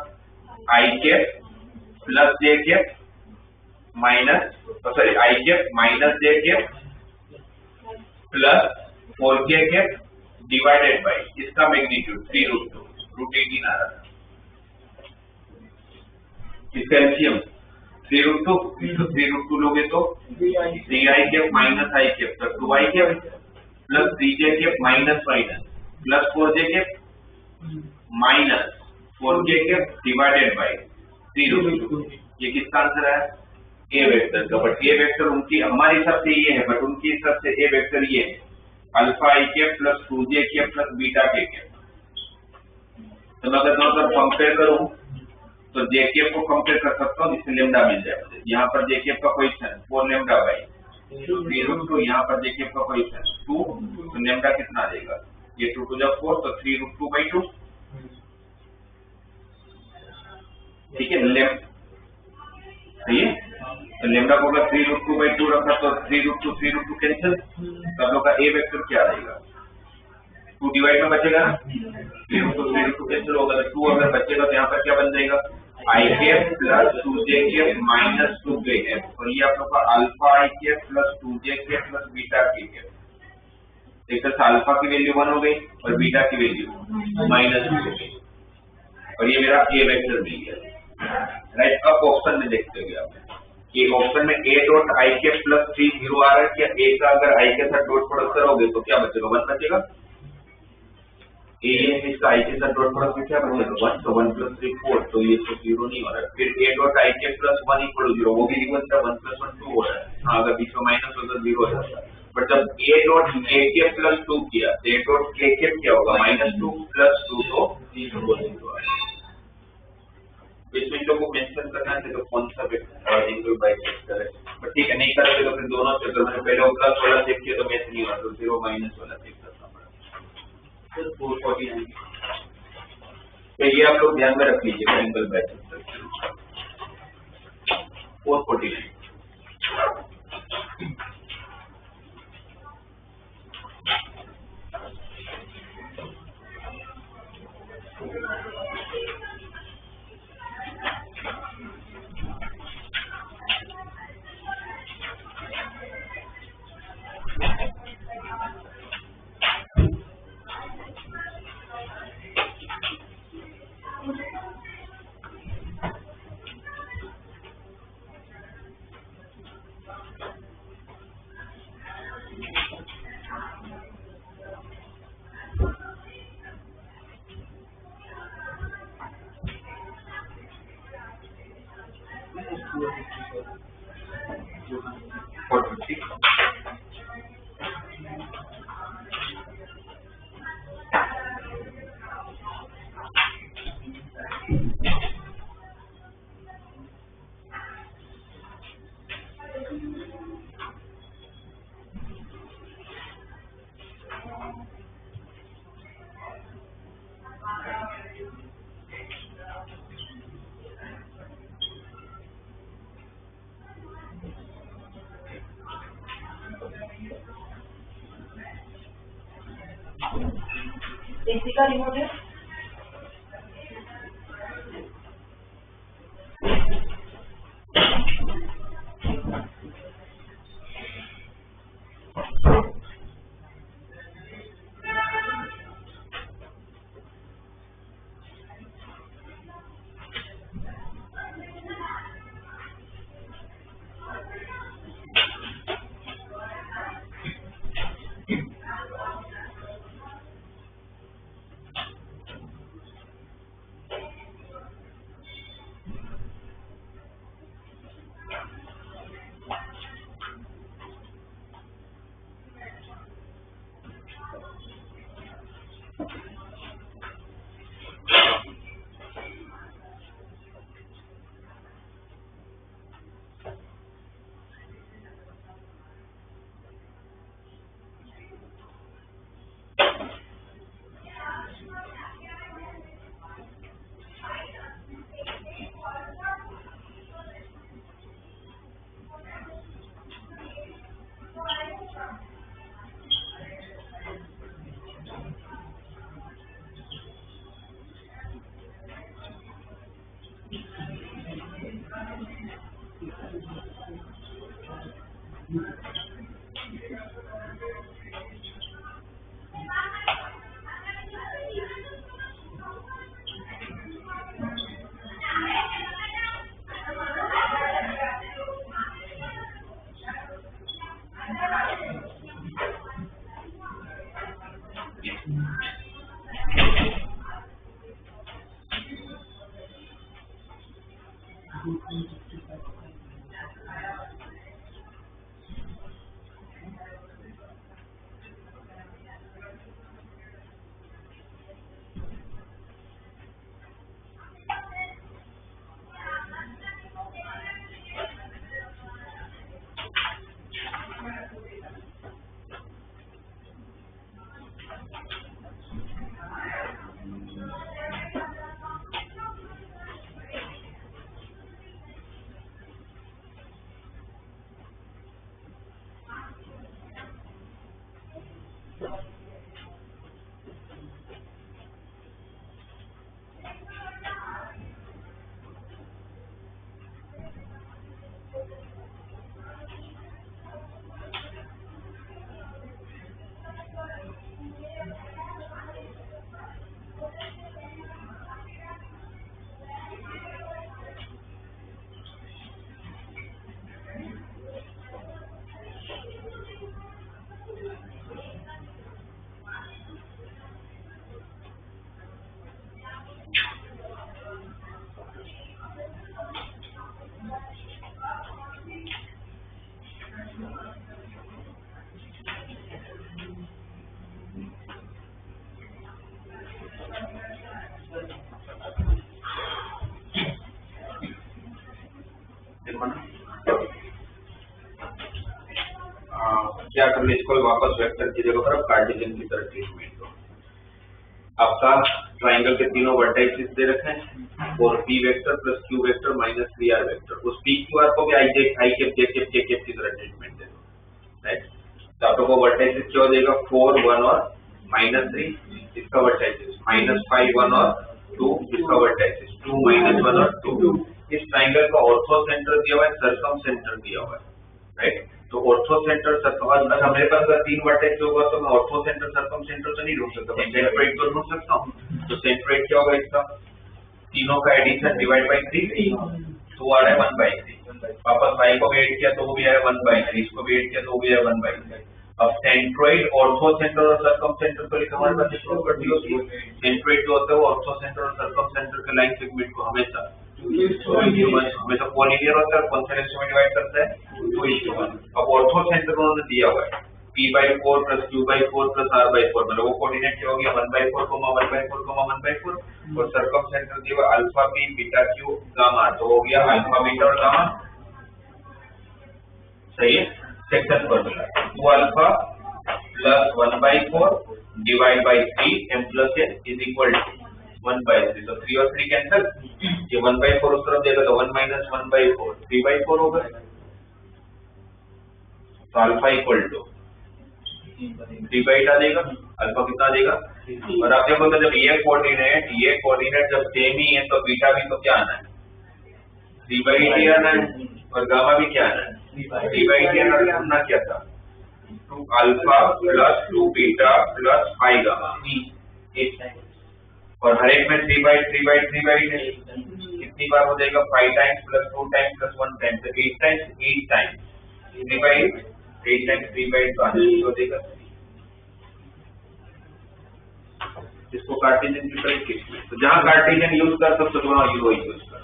S1: I cap plus J cap I cap minus J cap plus 4k cap divided by इसका मैग्नीट्यूड 3√2 √18 आ रहा था। इसका एलसीएम 3√2 तो 3√2 लोगे तो 3i कैप माइनस आई कैप तो 2i cap plus 3j cap minus plus 4j cap minus 4k cap divided by 3√2। ये किसका आंसर है ए वेक्टर का। बट ए वेक्टर उनकी हमारे हिसाब से ये है, बट उनके हिसाब से ए वेक्टर ये है alpha I cap plus 2j cap plus beta K cap. तो मैं अगर दोनों कंपेयर करूं तो जे कैप को कंपेयर कर सकता हूं जिससे लेमडा मिल जाए मुझे। यहाँ पर जे कैप का क्वेश्चन 4 लेमडा बाई 3√2, यहाँ पर जे कैप का क्वेश्चन 2, तो लेमडा कितना आ जाएगा ये 2 to the 4 तो 3√2 by 2। ठीक है सही है। तो लेमडा को अगर 3√2 by 2 रखा तो 3√2 कैंसिल, तो आप लोग का ए वेक्टर क्या आ जाएगा 2 डिवाइड में बचेगा ना, 3√2 कैंसिल होगा तो 2 अगर बचेगा तो यहाँ पर क्या बन जाएगा I cap plus 2j cap minus 2k cap, और ये आप लोग का alpha I cap plus 2j cap plus beta K cap. एक तरह से अल्फा की वैल्यू 1 हो गई और बीटा की वैल्यू -2 हो गई, और ये मेरा ए वेक्टर मिल गया राइट। अब ऑप्शन में देखते हुए आप ये ऑप्शन में a dot I cap plus 3 0 आ रहा है क्या, a का अगर i के साथ डॉट प्रोडक्ट करोगे तो क्या बचेगा 1 बचेगा। a इसका i के साथ डॉट प्रोडक्ट में क्या बचेगा 1, तो 1 प्लस 3 4, तो ये तो 0 नहीं हो रहा है। फिर a dot I cap plus 1 equal to 0, वो भी इक्वल था 1 प्लस 1 2 हो रहा है। हाँ अगर बीच में माइनस होता 0 हो जाता है। बट जब a dot a cap plus 2 किया तो a डॉट k कैप क्या होगा -2 प्लस 2 तो 0 आ रहा है। इसमें लोगों को मेंशन करना है तो कौन सा एंगल बाइसेक्टर है, बट ठीक है नहीं करोगे तो फिर दोनों से मैंने पहले प्लस वाला चेक किया तो मैच नहीं हुआ तो 0 माइनस वाला चेक करना पड़ा। 449 तो ये आप लोग ध्यान में रख लीजिए एंगल बाइसेक्टर 449।
S4: एसी का रिमोट है।
S1: देखो ना क्या कर ले, इसको वापस वेक्टर की जगह पर कार्टेशियन की तरह ट्रीटमेंट दो। आपका ट्राइंगल के तीनों वर्टाइसेस दे रखे हैं और p vector plus q vector minus 3r vector, उस p q r को भी i के j की तरह ट्रीटमेंट दे दो, राइट। तो आप लोग को वर्टाइसेस क्या हो जाएगा, 4 1 और -3 इसका वर्टाइसेस, -5 1 और 2 इसका वर्टाइसेस, 2 -1 और 2। इस ट्राइंगल का ऑर्थो सेंटर दिया हुआ है, सर्कम सेंटर दिया हुआ है, राइट। तो ऑर्थो सेंटर सर्कम, अगर मेरे पास अगर 3 वर्टेक्स होगा तो मैं ऑर्थो सेंटर सर्कम सेंटर तो नहीं ढूंढ सकता, मैं सेंट्रोइड तो ढूंढ सकता हूँ। तो सेंट्रोइड क्या होगा इसका, तीनों का एडिशन डिवाइड बाय 3, तो आ रहा है 1/3। वापस y को भी ऐड किया तो वो भी आया 1/3, इसको भी ऐड किया तो वो भी आया 1/3। अब सेंट्रोइड ऑर्थो सेंटर और सर्कम सेंटर को लेकर हमारे पास प्रॉपर्टी होती है, सेंट्रोइड जो होता है वो ऑर्थो सेंटर और सर्कम सेंटर के लाइन सेगमेंट को हमेशा हमेशा कोलिनियर होता है, कौन से रेशियो में डिवाइड करता है, 2:1। अब ऑर्थो सेंटर उन्होंने दिया हुआ है p/4 plus q/4 plus r/4, मतलब वो कोऑर्डिनेट क्या हो गया 1/4, 1/4, 1/4 और सर्कम सेंटर दिया हुआ alpha p beta q gamma, तो हो गया अल्फा बीटा और गामा, सही है। Section formula 2 alpha plus 1/4 divide by 3 m plus n is equal to 1/3। तो 3 और 3 कैंसिल, ये 1/4 उस तरफ देगा तो 1 - 1/4 3/4 होगा, तो अल्फा इक्वल टू 3/8 आ जाएगा। अल्फा कितना देगा, और आप देखो तो जब ये कोऑर्डिनेट जब सेम ही है तो बीटा भी तो क्या आना है, 3/8 ही आना है, और गामा भी क्या आना है 3/8 आना है। हमने क्या था 2 alpha plus 2 beta plus 5 gamma, और हर एक में 3/3/3/3 है, कितनी बार हो जाएगा 5 times plus 2 times plus 1 times, तो 8 टाइम्स 3/8, 8 टाइम्स 3/8 तो आंसर हो जाएगा। इसको कार्टेशियन की तरह किसमें, तो जहां कार्टेशियन यूज कर सकते हो वहां यूरो यूज कर।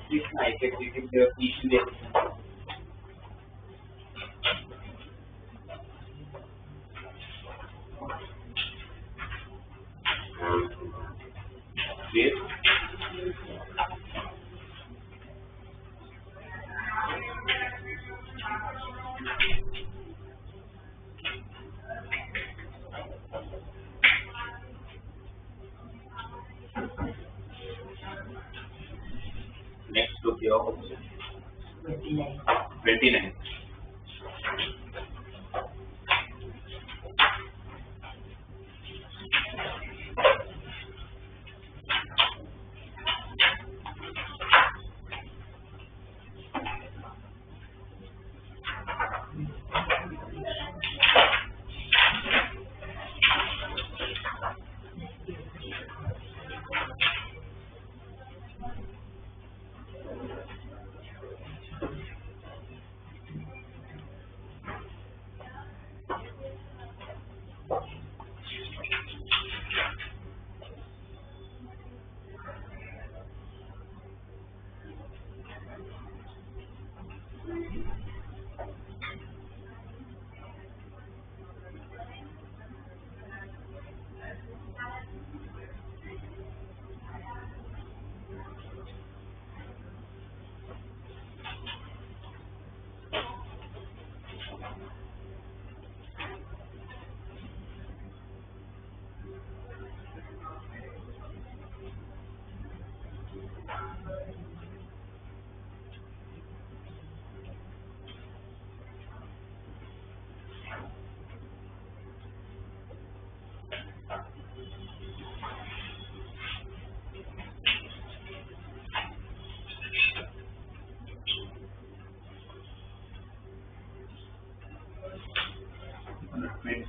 S1: नेक्स्ट तो क्या होगा 29।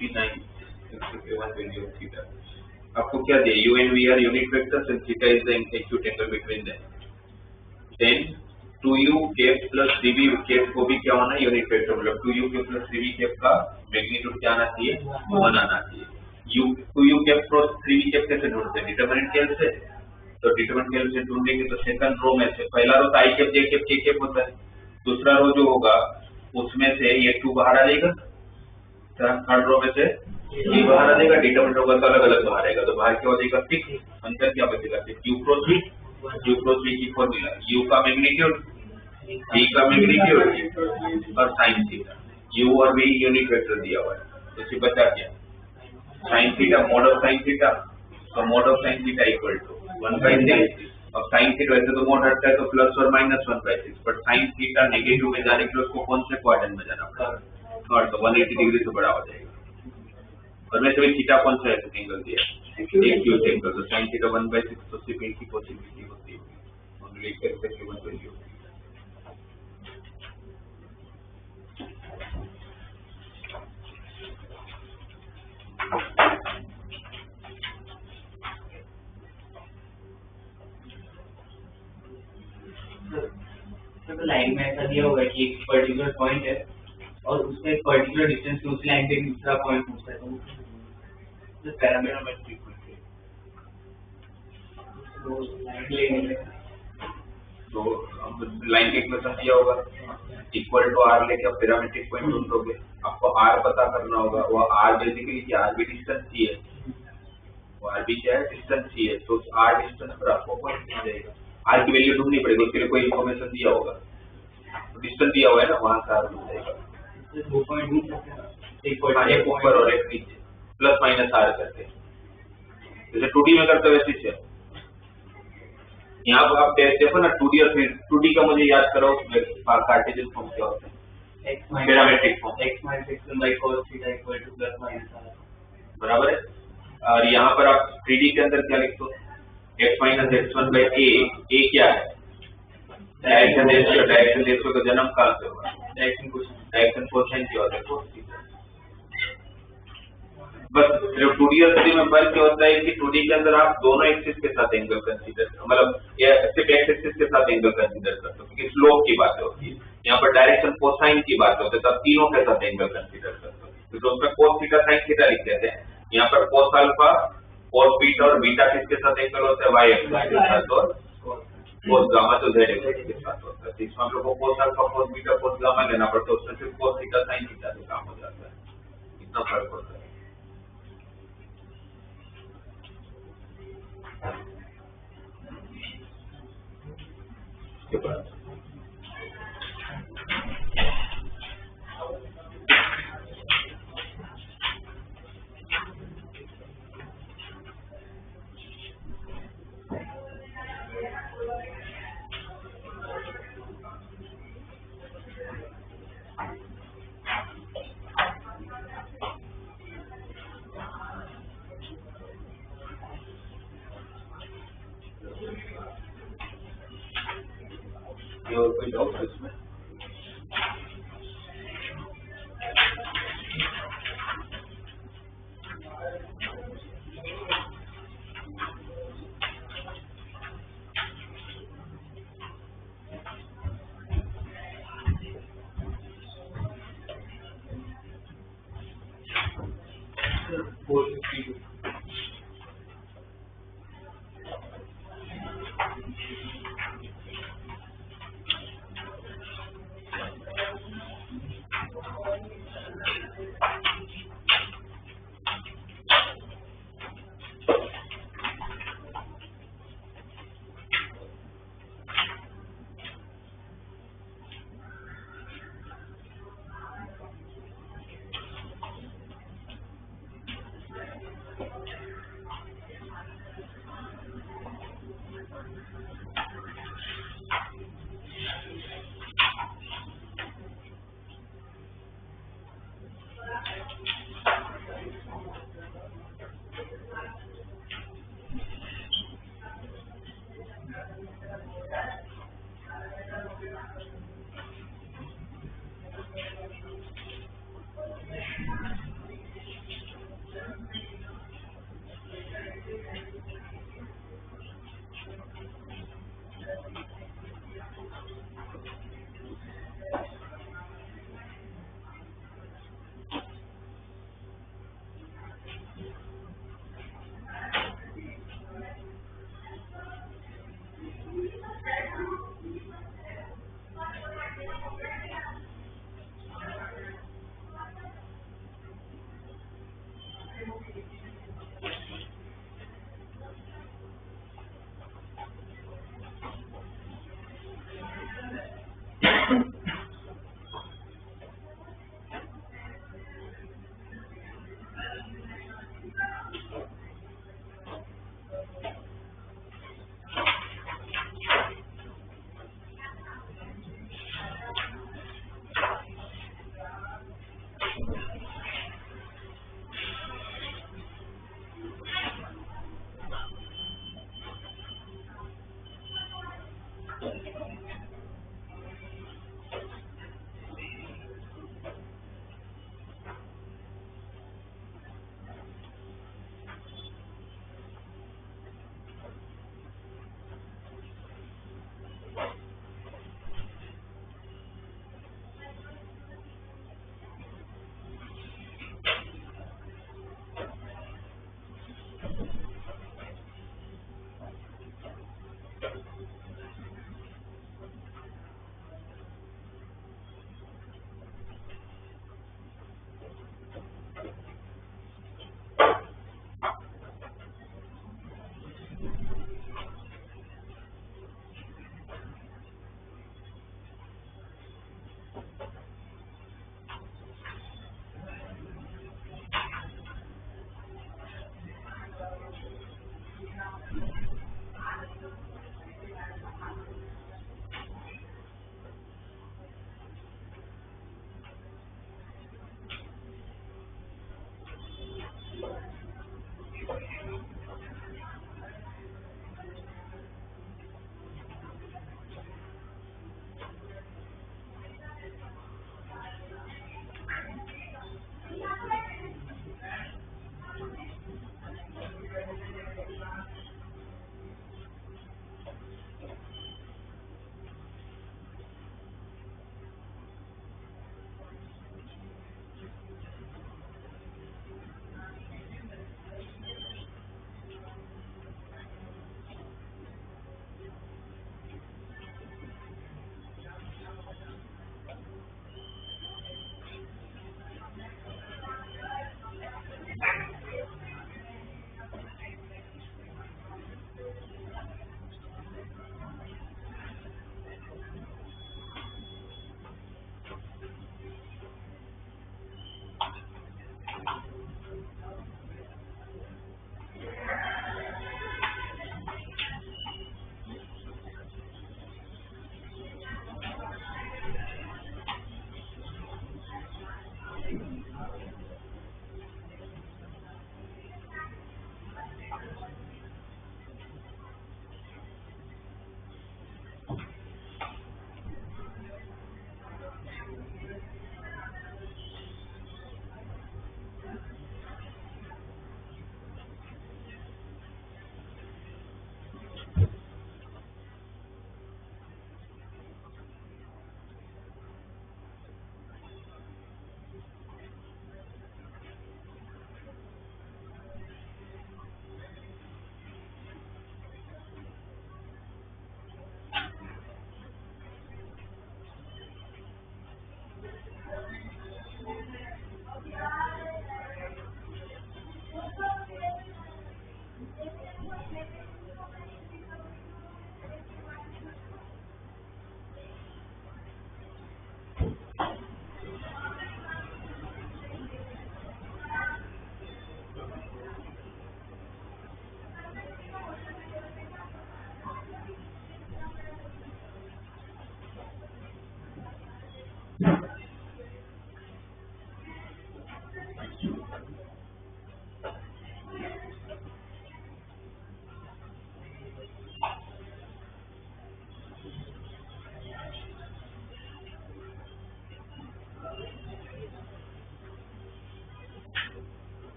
S1: 69 1 value of theta. आपको क्या दिया? u and v are unit vectors and theta is the acute angle between them. Then 2u cap plus 3v cap को भी क्या होना है? यूनिट वेक्टर, मतलब 2u cap plus 3v cap का मैग्नीट्यूड क्या आना चाहिए? 1 आना चाहिए. 2u cap plus 3v cap कैसे ढूंढते हैं? डिटरमिनेंट कैल से. तो डिटरमिनेंट कैल से ढूंढेंगे तो सेकंड रो में से पहला रो i cap j cap k cap होता है, दूसरा रो जो होगा उसमें से ये 2 बाहर आ जाएगा, थर्ड रो में से ये बाहर आ जाएगा, डिटरमिनेंट होगा तो अलग अलग बाहर आएगा, तो बाहर क्या हो जाएगा? 6, अंदर क्या बचेगा? u cross v. u cross v की फॉर्मूला u का मैग्नीट्यूड, v का मैग्नीट्यूड और sin थीटा. u और v यूनिट वेक्टर दिया हुआ है, तो इससे बचा क्या? sin theta mod of sin theta. तो mod of sin theta equal to 1/6. अब sin थीटा वैसे तो mod हटता है तो प्लस और minus 1/6, but sin theta negative में जाने के लिए उसको कौन से क्वाड्रेंट में जाना पड़ेगा? थर्ड. तो 180 डिग्री से बड़ा हो जाएगा. और वैसे भी थीटा कौन सा एंगल दिया? Acute angle. तो sin थीटा 1/6 तो सिर्फ एक ही पॉसिबिलिटी होती है, ओनली एक्सेप्ट वन वैल्यू.
S3: तो लाइन में ऐसा दिया होगा कि एक पर्टिकुलर पॉइंट है और उससे एक पर्टिकुलर डिस्टेंस पे उस लाइन पे दूसरा पॉइंट पूछता है, तो पैरामीट्रिक लाइन लेने में
S1: तो लाइन के इक्वेशन दिया होगा इक्वल टू r लेके आप पैरामीट्रिक पॉइंट ढूंढोगे. आपको r पता करना होगा. वो r बेसिकली क्या? r भी डिस्टेंस ही है, वो r भी क्या है? डिस्टेंस ही है. तो r डिस्टेंस पर आपको पॉइंट मिल जाएगा. r की वैल्यू ढूंढनी पड़ेगी, उसके लिए कोई इन्फॉर्मेशन दिया होगा, तो डिस्टेंस दिया हुआ है ना, वहां से r मिल जाएगा.
S3: दो पॉइंट ढूंढ सकते हैं,
S1: एक ऊपर और एक नीचे, प्लस माइनस r करके, जैसे 2D में करते वैसे ही. यहाँ पर आप देखो ना 2D और फिर 2D का मुझे याद करो कार्टेशियन फॉर्म क्या होता है? Parametric form.
S3: x minus x by cos theta equal to plus minus r.
S1: बराबर है. और यहाँ पर आप 3D के अंदर क्या लिखते हो? x minus x1 by a क्या है? Direction ratio. डायरेक्शन रेशियो का जन्म कहाँ से होगा? डायरेक्शन कोसाइन क्या होता है? cos theta. बस सिर्फ 2D और 3D में फर्क क्या होता है कि 2D के अंदर आप दोनों एक्सिस के साथ एंगल कंसीडर, मतलब सिर्फ एक्स एक्सिस के साथ एंगल कंसीडर करते हो क्योंकि स्लोप की बात होती है. यहाँ पर डायरेक्शन कोसाइन की बात होती है, तब तीनों के साथ एंगल कंसीडर करते हो. तो उसमें cos थीटा sin थीटा लिख देते हैं. यहाँ पर cos अल्फा, cos बीटा और बीटा किसके साथ एंगल होता है? y एक्सिस के साथ, और cos गामा तो z एक्सिस के साथ होता है. इसमें हम लोग को cos alpha, cos beta, cos gamma लेना पड़ता है, उसमें सिर्फ cos थीटा sin थीटा से काम हो जाता है. इतना फर्क होता है. के बाद और कोई डाउट है इसमें?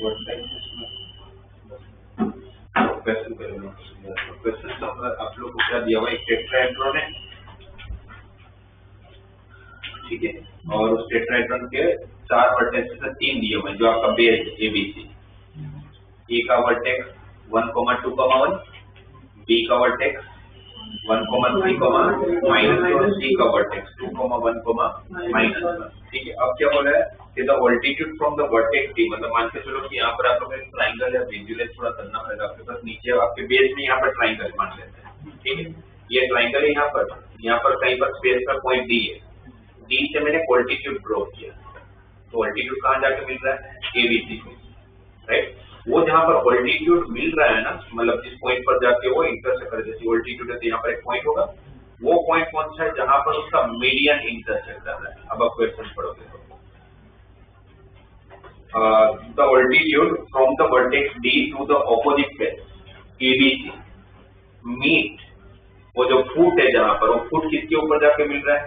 S1: क्वेश्चन आप लोग को क्या दिया हुआ, एक टेट्राहेड्रॉन है, ठीक है, और उस टेट्राहेड्रॉन के 4 वर्टेक्स से 3 दिए हुए हैं जो आपका बेस एबीसी। ए का वर्टेक्स 1,2,1, बी का वर्टेक्स 1,3,-, और सी का वर्टेक्स 2,1,-। ठीक है, अब क्या बोला है कि the altitude from the vertex D, मतलब मान के चलो कि यहाँ पर आप लोग एक ट्राइंगल या विजुअलाइज थोड़ा करना पड़ेगा आपके पास, नीचे आपके बेस में यहाँ पर ट्राइंगल मान लेते हैं, ठीक है, ये ट्राइंगल है यहाँ पर कहीं पर स्पेस का पॉइंट डी है, डी से मैंने ऑल्टीट्यूड ड्रॉ किया, तो ऑल्टीट्यूड कहाँ जाके मिल रहा है, एबीसी को, राइट। वो जहाँ पर ऑल्टीट्यूड मिल रहा है ना, मतलब जिस पॉइंट पर जाके वो इंटरसेक्ट कर, जैसे ऑल्टीट्यूड है तो यहाँ पर एक पॉइंट होगा, वो पॉइंट कौन सा है जहाँ पर उसका मीडियन इंटरसेक्ट कर रहा है। अब आप क्वेश्चन पढ़ोगे तो the altitude from the vertex D to the opposite face ABC meet, वो जो फुट है जहाँ पर, वो फुट किसके ऊपर जाके मिल रहा है,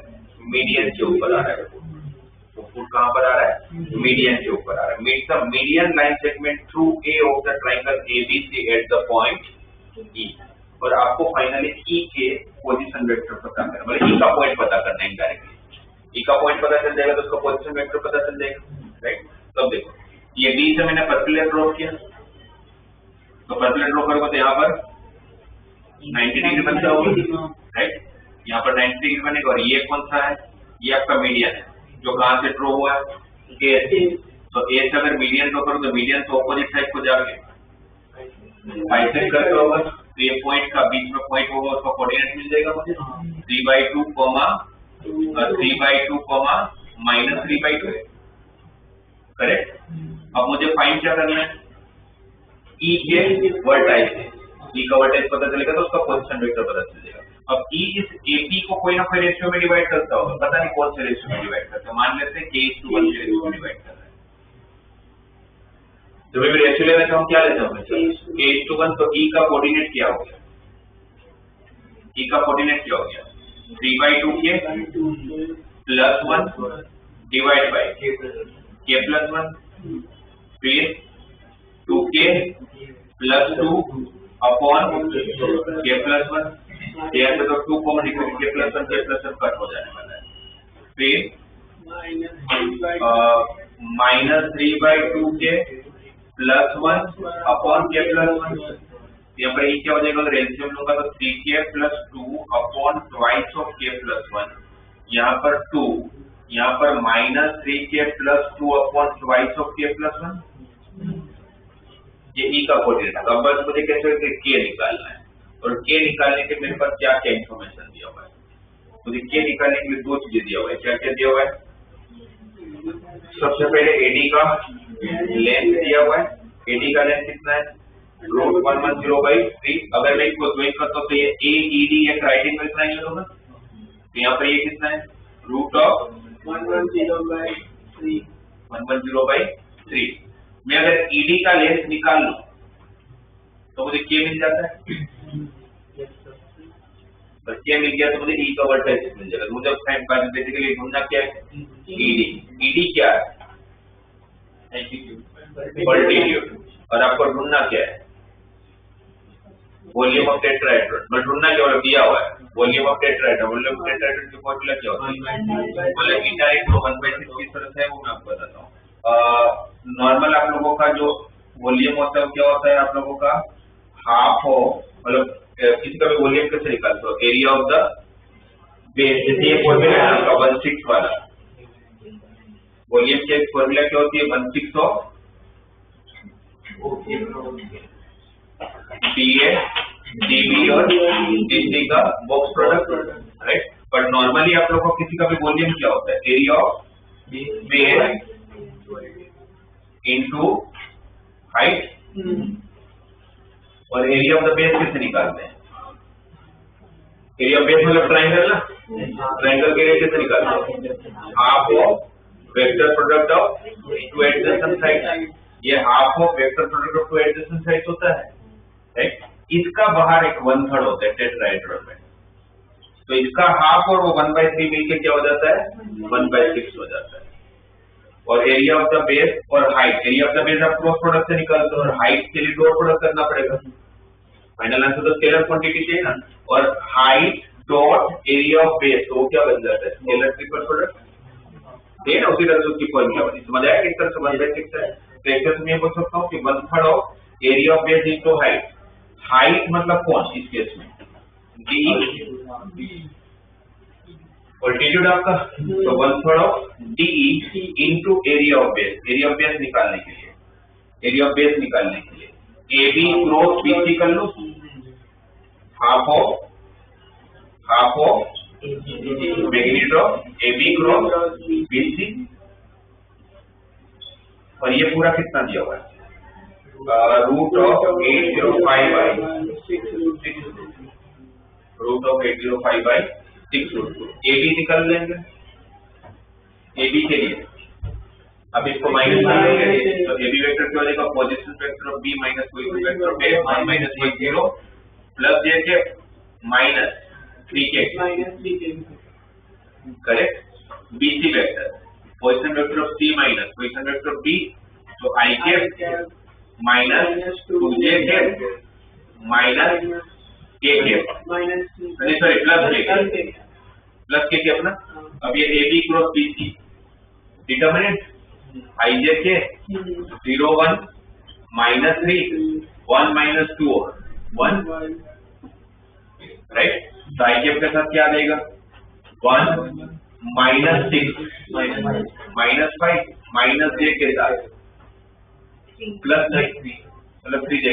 S1: मीडियन के ऊपर आ रहा है, वो फुट कहाँ पर आ रहा है, मीडियन के ऊपर आ रहा है। Meet the median line segment through A of the triangle ABC at the point E, और आपको फाइनली ई के पोजीशन वेक्टर पता करना, मतलब ई का पॉइंट पता करना है इनडायरेक्टली, ई का पॉइंट पता चल जाएगा तो उसका पोजीशन वेक्टर पता चल जाएगा, राइट। तो देखो ये डी से मैंने पर्पेंडिकुलर ड्रॉ किया, तो पर्पेंडिकुलर ड्रॉ करोगे तो यहाँ पर 90 डिग्री बनता होगा, राइट, यहाँ पर 90 डिग्री बनेगा, और ये कौन सा है, ये आपका मीडियन है जो कहाँ से ड्रॉ हुआ है, ए से, तो ए से अगर मीडियन ड्रॉ करो तो मीडियन तो ऑपोजिट साइड को जाके बाइसेक्ट करते होगा, तो ये पॉइंट का बीच में पॉइंट होगा, उसका कोऑर्डिनेट मिल जाएगा मुझे 3/2, -3/2, करेक्ट। अब मुझे फाइंड क्या करना है, ई के वर्टाइस से, ई का वर्टाइस पता चलेगा तो उसका पोजीशन वेक्टर पता चल जाएगा। अब ई इस एपी को कोई ना कोई रेशियो में डिवाइड करता होगा, पता नहीं कौन से रेशियो में डिवाइड करता है, मान लेते हैं k:1 के रेशियो में डिवाइड कर रहा है, तो भी रेशियो लेने से हम क्या लेते हैं k:1, तो ई का कोऑर्डिनेट क्या हो गया, ई का कोऑर्डिनेट क्या हो गया 3/2k + 1 डिवाइड बाय k+1, फिर 2k + 2 अपॉन k+1, यहाँ पे तो 2 कॉमन निकलेगा, k+1 कट हो जाने वाला है, फिर -3/2k + 1 अपॉन k+1, यहाँ पर ये क्या हो जाएगा, अगर एलसीएम लूंगा तो 3k + 2 upon twice of k+1, यहाँ पर 2, यहाँ पर -3k + 2 upon twice of k+1, ये ई का कोऑर्डिनेट है। अब बस मुझे कैसे k निकालना है, और k निकालने के मेरे पास क्या क्या इन्फॉर्मेशन दिया हुआ है, मुझे k निकालने के लिए 2 चीजें दिया हुआ है, क्या क्या दिया हुआ है, सबसे पहले एडी का लेंथ दिया हुआ है, एडी का लेंथ कितना है √110/3, अगर मैं इसको ज्वाइन करता हूं तो ये AED एक राइट एंगल ट्रायंगल होगा, तो यहाँ पर ये कितना है √110/3, मैं अगर ED का लेंथ निकाल लूं तो मुझे K मिल जाता है, तो K मिल गया तो मुझे E का वर्टेक्स मिल जाएगा, मुझे बेसिकली ढूंढना क्या है, ED क्या है, ऑल्टीट्यूड, और आपको ढूंढना क्या है, वॉल्यूम ऑफ टेट्राहेड्रॉन, बट ढूंढना क्या दिया हुआ है, volume of tetrahedron, volume of tetrahedron की फॉर्मूला क्या होता है, मतलब इनडायरेक्ट 1/6 किस तरह से है वो मैं आपको बताता हूँ। नॉर्मल आप लोगों का जो वॉल्यूम होता है क्या होता है, आप लोगों का हाफ हो, मतलब किसी का भी वॉल्यूम कैसे निकालते हो, एरिया ऑफ द बेस, जैसे ये फॉर्मूला है आपका 1/6 वाला, वॉल्यूम की फॉर्मूला क्या होती है 1/6 ऑफ DA, DB और DC का box product, right. But normally आप लोगों को किसी का भी वॉल्यूम क्या होता है, area of base into height, और एरिया ऑफ द बेस कैसे निकालते हैं, एरिया ऑफ बेस मतलब ट्राइंगल ना, ट्राइंगल के एरिया कैसे निकालते हैं, half of vector product of 2 adjacent sides, ये half of vector product of 2 adjacent sides होता है, राइट। इसका बाहर एक 1/3 होता है टेट्राहेड्रॉन में, तो इसका हाफ और वो 1/3 मिलके क्या हो जाता है 1/6 हो जाता है, और एरिया ऑफ द बेस और height. Area of the base आप क्रॉस प्रोडक्ट से निकालते हो और हाइट के लिए डॉट प्रोडक्ट करना पड़ेगा। फाइनल आंसर तो स्केलर क्वांटिटी चाहिए ना, और height dot area of base, तो वो क्या बन जाता है, स्केलर ट्रिपल प्रोडक्ट। ठीक है ना, उसी तरह से उसकी फॉर्मूला बनी। समझ आया किस तरह से बन जाए, ठीक है। तो एक तरह से मैं बोल सकता हूँ कि 1/3 of area of base into height. Height मतलब कौन इस केस में, डी अल्टीट्यूड आपका, तो 1/3 of D into area of base. Area of base निकालने के लिए, एरिया ऑफ बेस निकालने के लिए A B cross B C कर लो, half of magnitude of A B cross B C. और ये पूरा कितना दिया हुआ है, root of 805 by 6√2। A B निकाल लेंगे, ए बी के लिए अब इसको माइनस कर लेंगे, तो ए बी वेक्टर क्या हो जाएगा, position vector of B minus position vector of A 1 माइनस 0 plus J K minus 3k, correct. B C vector position vector of C minus position vector of B, तो I K minus 2j K minus k K sorry plus K अपना। अब ये A B cross B C determinant I J K 0 1 minus 3 1 minus 2 1, right. तो I के साथ क्या आ जाएगा, 1 minus 6 minus 5 minus जे के साथ प्लस 3 मतलब 3j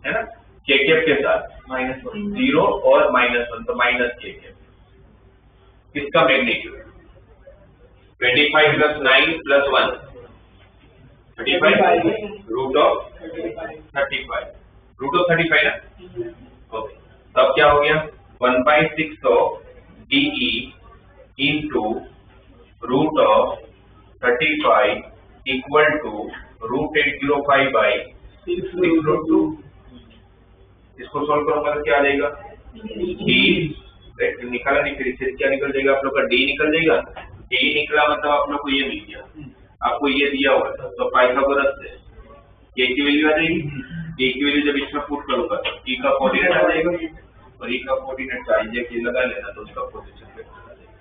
S1: है ना, के के साथ माइनस 0 और माइनस 1, तो माइनस के। किसका magnitude 25 plus 9 plus 1 35 root of 35 ना। ओके, तब क्या हो गया, 1/6 of DE into root of 35 equal to √805 by 6√2। इसको सोल्व करूंगा तो क्या आ जाएगा, डी निकाला नहीं, फिर इससे क्या निकल जाएगा आप लोग का, डी निकल जाएगा। डी निकला मतलब आप लोग को ये मिल गया, आपको ये दिया हुआ था, तो पाइथागोरस से के की वैल्यू आ जाएगी। के की वैल्यू जब इसमें पुट करूंगा तो टी का कोऑर्डिनेट आ जाएगा, और ई का कोऑर्डिनेट चाहिए कि लगा लेना, तो उसका पोजीशन वेक्टर आ जाएगा।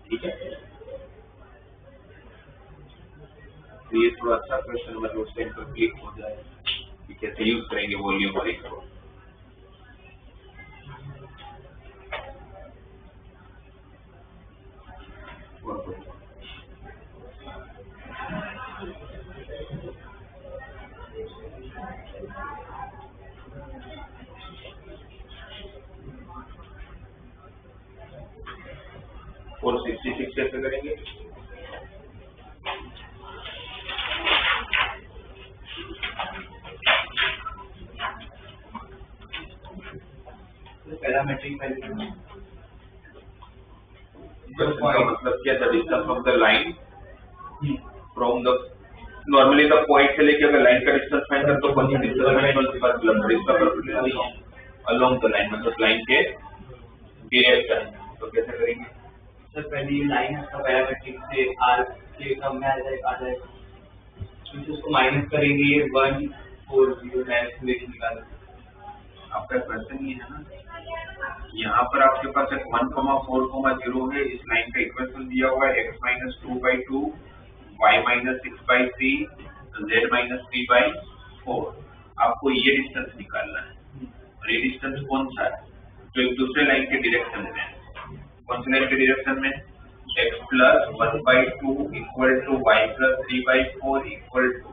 S1: ठीक है, तो ये थोड़ा अच्छा क्वेश्चन, मतलब उस टाइम पर क्लिक हो जाए कि कैसे यूज करेंगे वॉल्यूम और इसको। और 66 कैसे करेंगे,
S3: पैरामीट्रिक वैल्यू
S1: मतलब क्या, the distance from the line from the normally the point से लेके अगर लाइन का डिस्टेंस फाइंड करते तो कौन सा डिस्टेंस फाइंड उसके बाद इसका अलोंग द लाइन, मतलब लाइन के डायरेक्शन। तो कैसे करेंगे
S3: सर, पहले लाइन का पैरामीट्रिक से आर के कम में आ जाएगा, फिर उसको माइनस करेंगे 140 डायरेक्शन निकालेंगे।
S1: आपका क्वेश्चन ये है ना, यहाँ पर आपके पास एक 1,4,0 है, इस लाइन का इक्वेशन दिया हुआ है x - 2/2 y - 6/3 z - 3/4। आपको ये डिस्टेंस निकालना है, और ये डिस्टेंस कौन सा है, जो एक दूसरे लाइन के डायरेक्शन में है। कौन सी लाइन के डायरेक्शन में, x + 1/2 equal to y + 3/4 equal to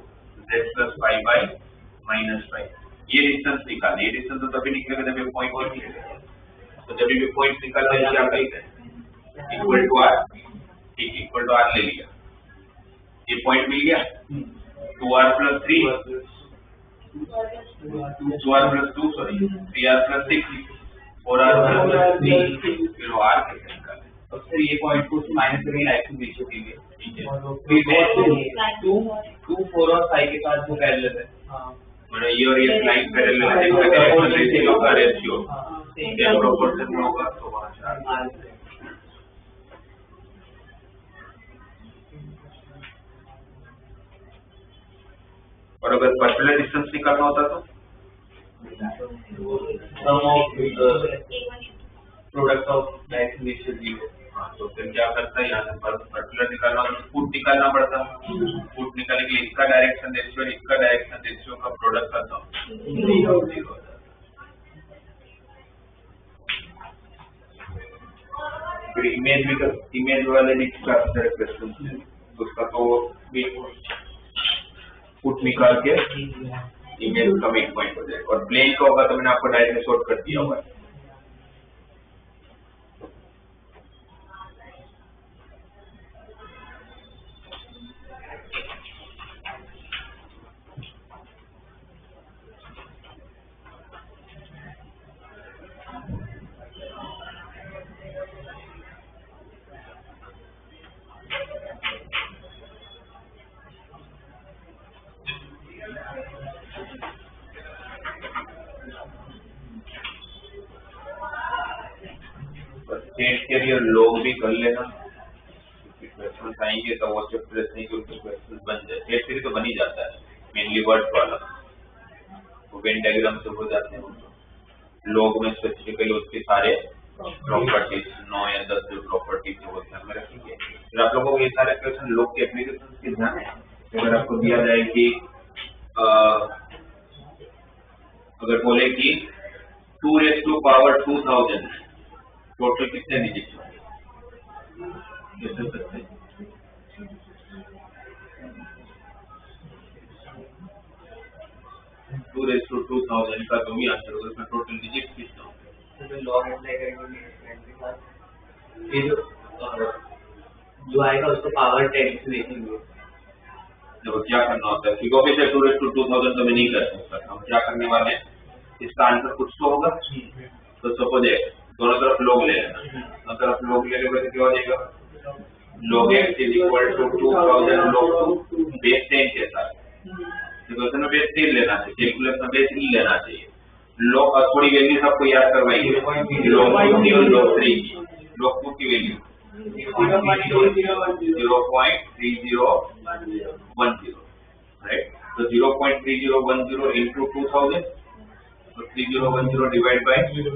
S1: z + 5/-5। ये डिस्टेंस निकालना, ये डिस्टेंस तो तभी निकलेगा जब ये पॉइंट निकलेगा। तो जब भी पॉइंट निकालना है क्या करते हैं, इक्वल टू r, ठीक, इक्वल टू r ले लिया, ये पॉइंट मिल गया, 2r + 3 2r + 2 sorry 3r + 6 4r + 3, फिर r कैसे निकालें,
S3: और फिर ये पॉइंट को माइनस करेंगे लाइन के बीच के लिए। ठीक है, फिर 2 4 और 5 के साथ जो पैरेलल है,
S1: मतलब ये और ये लाइन पैरेलल है, इसका डायरेक्शन रेशियो का रेशियो सेम प्रोपोर्शन में होगा, तो वहां से और अगर पर्टिकुलर डिस्टेंस निकालना होता तो
S3: sum of product of direction ratio 0।
S1: हाँ, तो फिर क्या करता है, यहाँ से पर्टिकुलर निकालना तो फुट निकालना पड़ता है। फुट निकालने के लिए इसका डायरेक्शन रेशियो और इसका डायरेक्शन रेशियो का प्रोडक्ट करता हूँ, 0 हो जाता है। फिर इमेज वाले क्वेश्चन उसका तो फुट निकाल के इमेज का मिड पॉइंट हो जाएगा, और प्लेन का होगा तो मैंने आपको डायरेक्टली शॉर्ट कर दिया हुआ है। स्टेट के लिए लोग भी कर लेना, क्वेश्चन आएंगे तो वो चैप्टर नहीं कि उनके क्वेश्चन बन जाए। स्टेट के लिए तो बन ही जाता है, मेनली वर्ड वाला वो वेन डायग्राम से हो जाते हैं। लोग में स्पेसिफिकली उसके सारे प्रॉपर्टीज 9 या 10 जो प्रॉपर्टीज वो ध्यान में रखेंगे। फिर आप लोगों को ये सारे क्वेश्चन लोग के एप्लीकेशन के ध्यान है। अगर आपको दिया जाए कि अगर बोले कि 2⁻2000 टोटल कितने डिजिट कैसे सकते हैं? 2⁻2000 का जो भी आंसर होगा उसमें टोटल डिजिट कितना होगा?
S3: तो लॉग अप्लाई करेंगे फिर जो आएगा उसको पावर 10 से देखेंगे।
S1: देखो क्या करना होता है, फिगो से 2⁻2000 तो मैं नहीं कर सकता। हम क्या करने वाले हैं, इसका आंसर कुछ तो होगा। तो सपोज दोनों तरफ लोग ले लेना, दोनों तरफ लोग ले लेंगे तो क्या हो जाएगा, log x = 2000 log 2 बेस 10 के साथ। इक्वेशन में बेस 10 लेना चाहिए, कैलकुलेशन में बेस 3 लेना चाहिए। log थोड़ी वैल्यू सबको याद करवाइए, log 2 और log 3 की। log 2 की वैल्यू 0.3010, राइट। तो 0.3010 into 2000, तो 3010 डिवाइड बाय 0,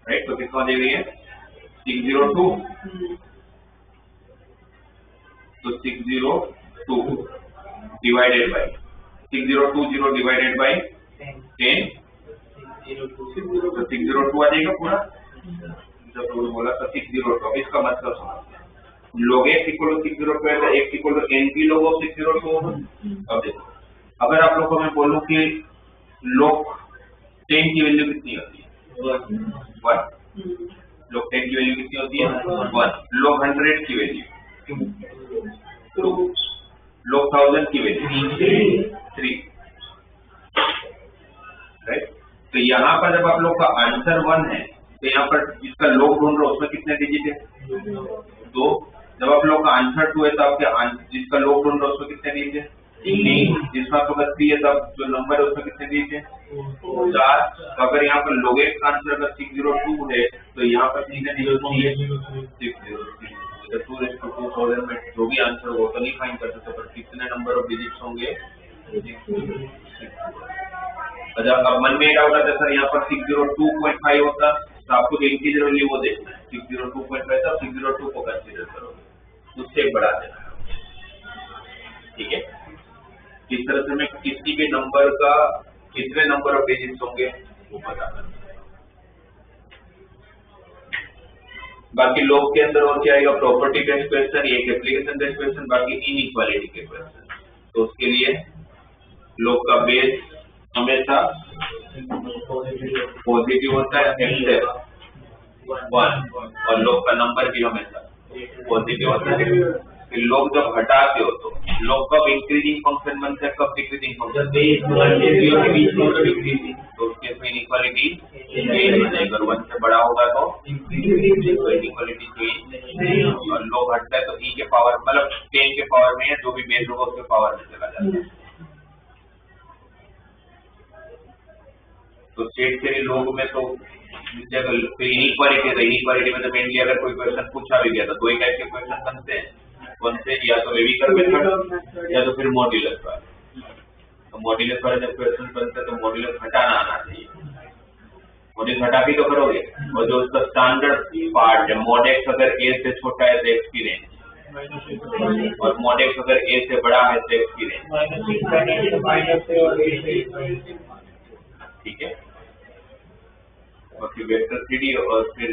S1: राइट। तो कितना दे रही है 602, तो 602 डिवाइडेड बाय 6020 डिवाइडेड बाय 10, तो 602 आ जाएगा पूरा। जब लोग बोला था 602, इसका मतलब समझते हैं। log x = 602 है तो x = np log of 602 होगा। अब देखो, अगर आप लोग को मैं बोलूं कि log 10 की वैल्यू कितनी होती है 1, log 10 की वैल्यू कितनी होती है 1, log 100 की वैल्यू 2, log 1000 की वैल्यू 3, राइट। तो यहाँ पर जब आप लोग का आंसर 1 है तो यहाँ पर जिसका log ढूंढ रहे हो उसमें कितने डिजिट है 2। जब आप लोग का आंसर 2 है तो आपके जिसका log ढूंढ रहे हो उसमें कितने डिजिट है 3। जिसका आपका 3 है तब जो नंबर है उसमें कितने डिजिट है 4। तो अगर यहाँ पर log x का आंसर अगर 602 है तो यहाँ पर कितने डिजिट होंगे 603। 2⁻2000 में जो भी आंसर हो तो नहीं फाइंड कर सकते, पर कितने नंबर ऑफ डिजिट्स होंगे। अच्छा, अब मन में डाउट आता है सर यहाँ पर 602.5 होता तो आपको जो इंटीजर वैल्यू वो देखना है 602.5 था, 602 को कंसीडर करोगे, उससे बढ़ा देना, ठीक है। इस तरह से मैं किसी के नंबर का कितने नंबर ऑफ डिजिट्स होंगे वो पता करना। बाकी लोग के अंदर और क्या आएगा, प्रॉपर्टी बेस्ड क्वेश्चन, एक एप्लीकेशन बेस्ड क्वेश्चन, बाकी इनइक्वालिटी के क्वेश्चन। तो उसके लिए लोग का बेस हमेशा पॉजिटिव होता है एक्सेप्ट 1, और लोग का नंबर भी हमेशा पॉजिटिव होता है। फिर लोग जब हटाते हो तो लोग कब इंक्रीजिंग फंक्शन बनता है, कब डिक्रीजिंग फंक्शन, तो उसके इसमें इनइक्वालिटी अगर 1 से बड़ा होगा तो इनइक्वालिटी चाहिए, और लोग हटता है तो e के पावर मतलब 10 के पावर में जो भी बेस होगा उसके पावर में चला जाता है। तो स्टेट के लिए लोग में तो इनइक्वालिटी में तो मेनली अगर कोई क्वेश्चन पूछा भी गया तो 2 ही टाइप के क्वेश्चन बनते हैं, कौन से, या तो वेविकर मेथड या तो फिर मॉड्यूलस वाले। तो मॉड्यूलस वाले जब क्वेश्चन बनते हैं तो मॉड्यूलस हटाना आना चाहिए, मॉड्यूलस हटा भी तो करोगे। और जो उसका स्टैंडर्ड पार्ट है, मॉड एक्स अगर ए से छोटा है तो एक्स की रेंज, और मॉड एक्स अगर ए से बड़ा है तो एक्स की रेंज, ठीक है। और फिर वेक्टर 3D और फिर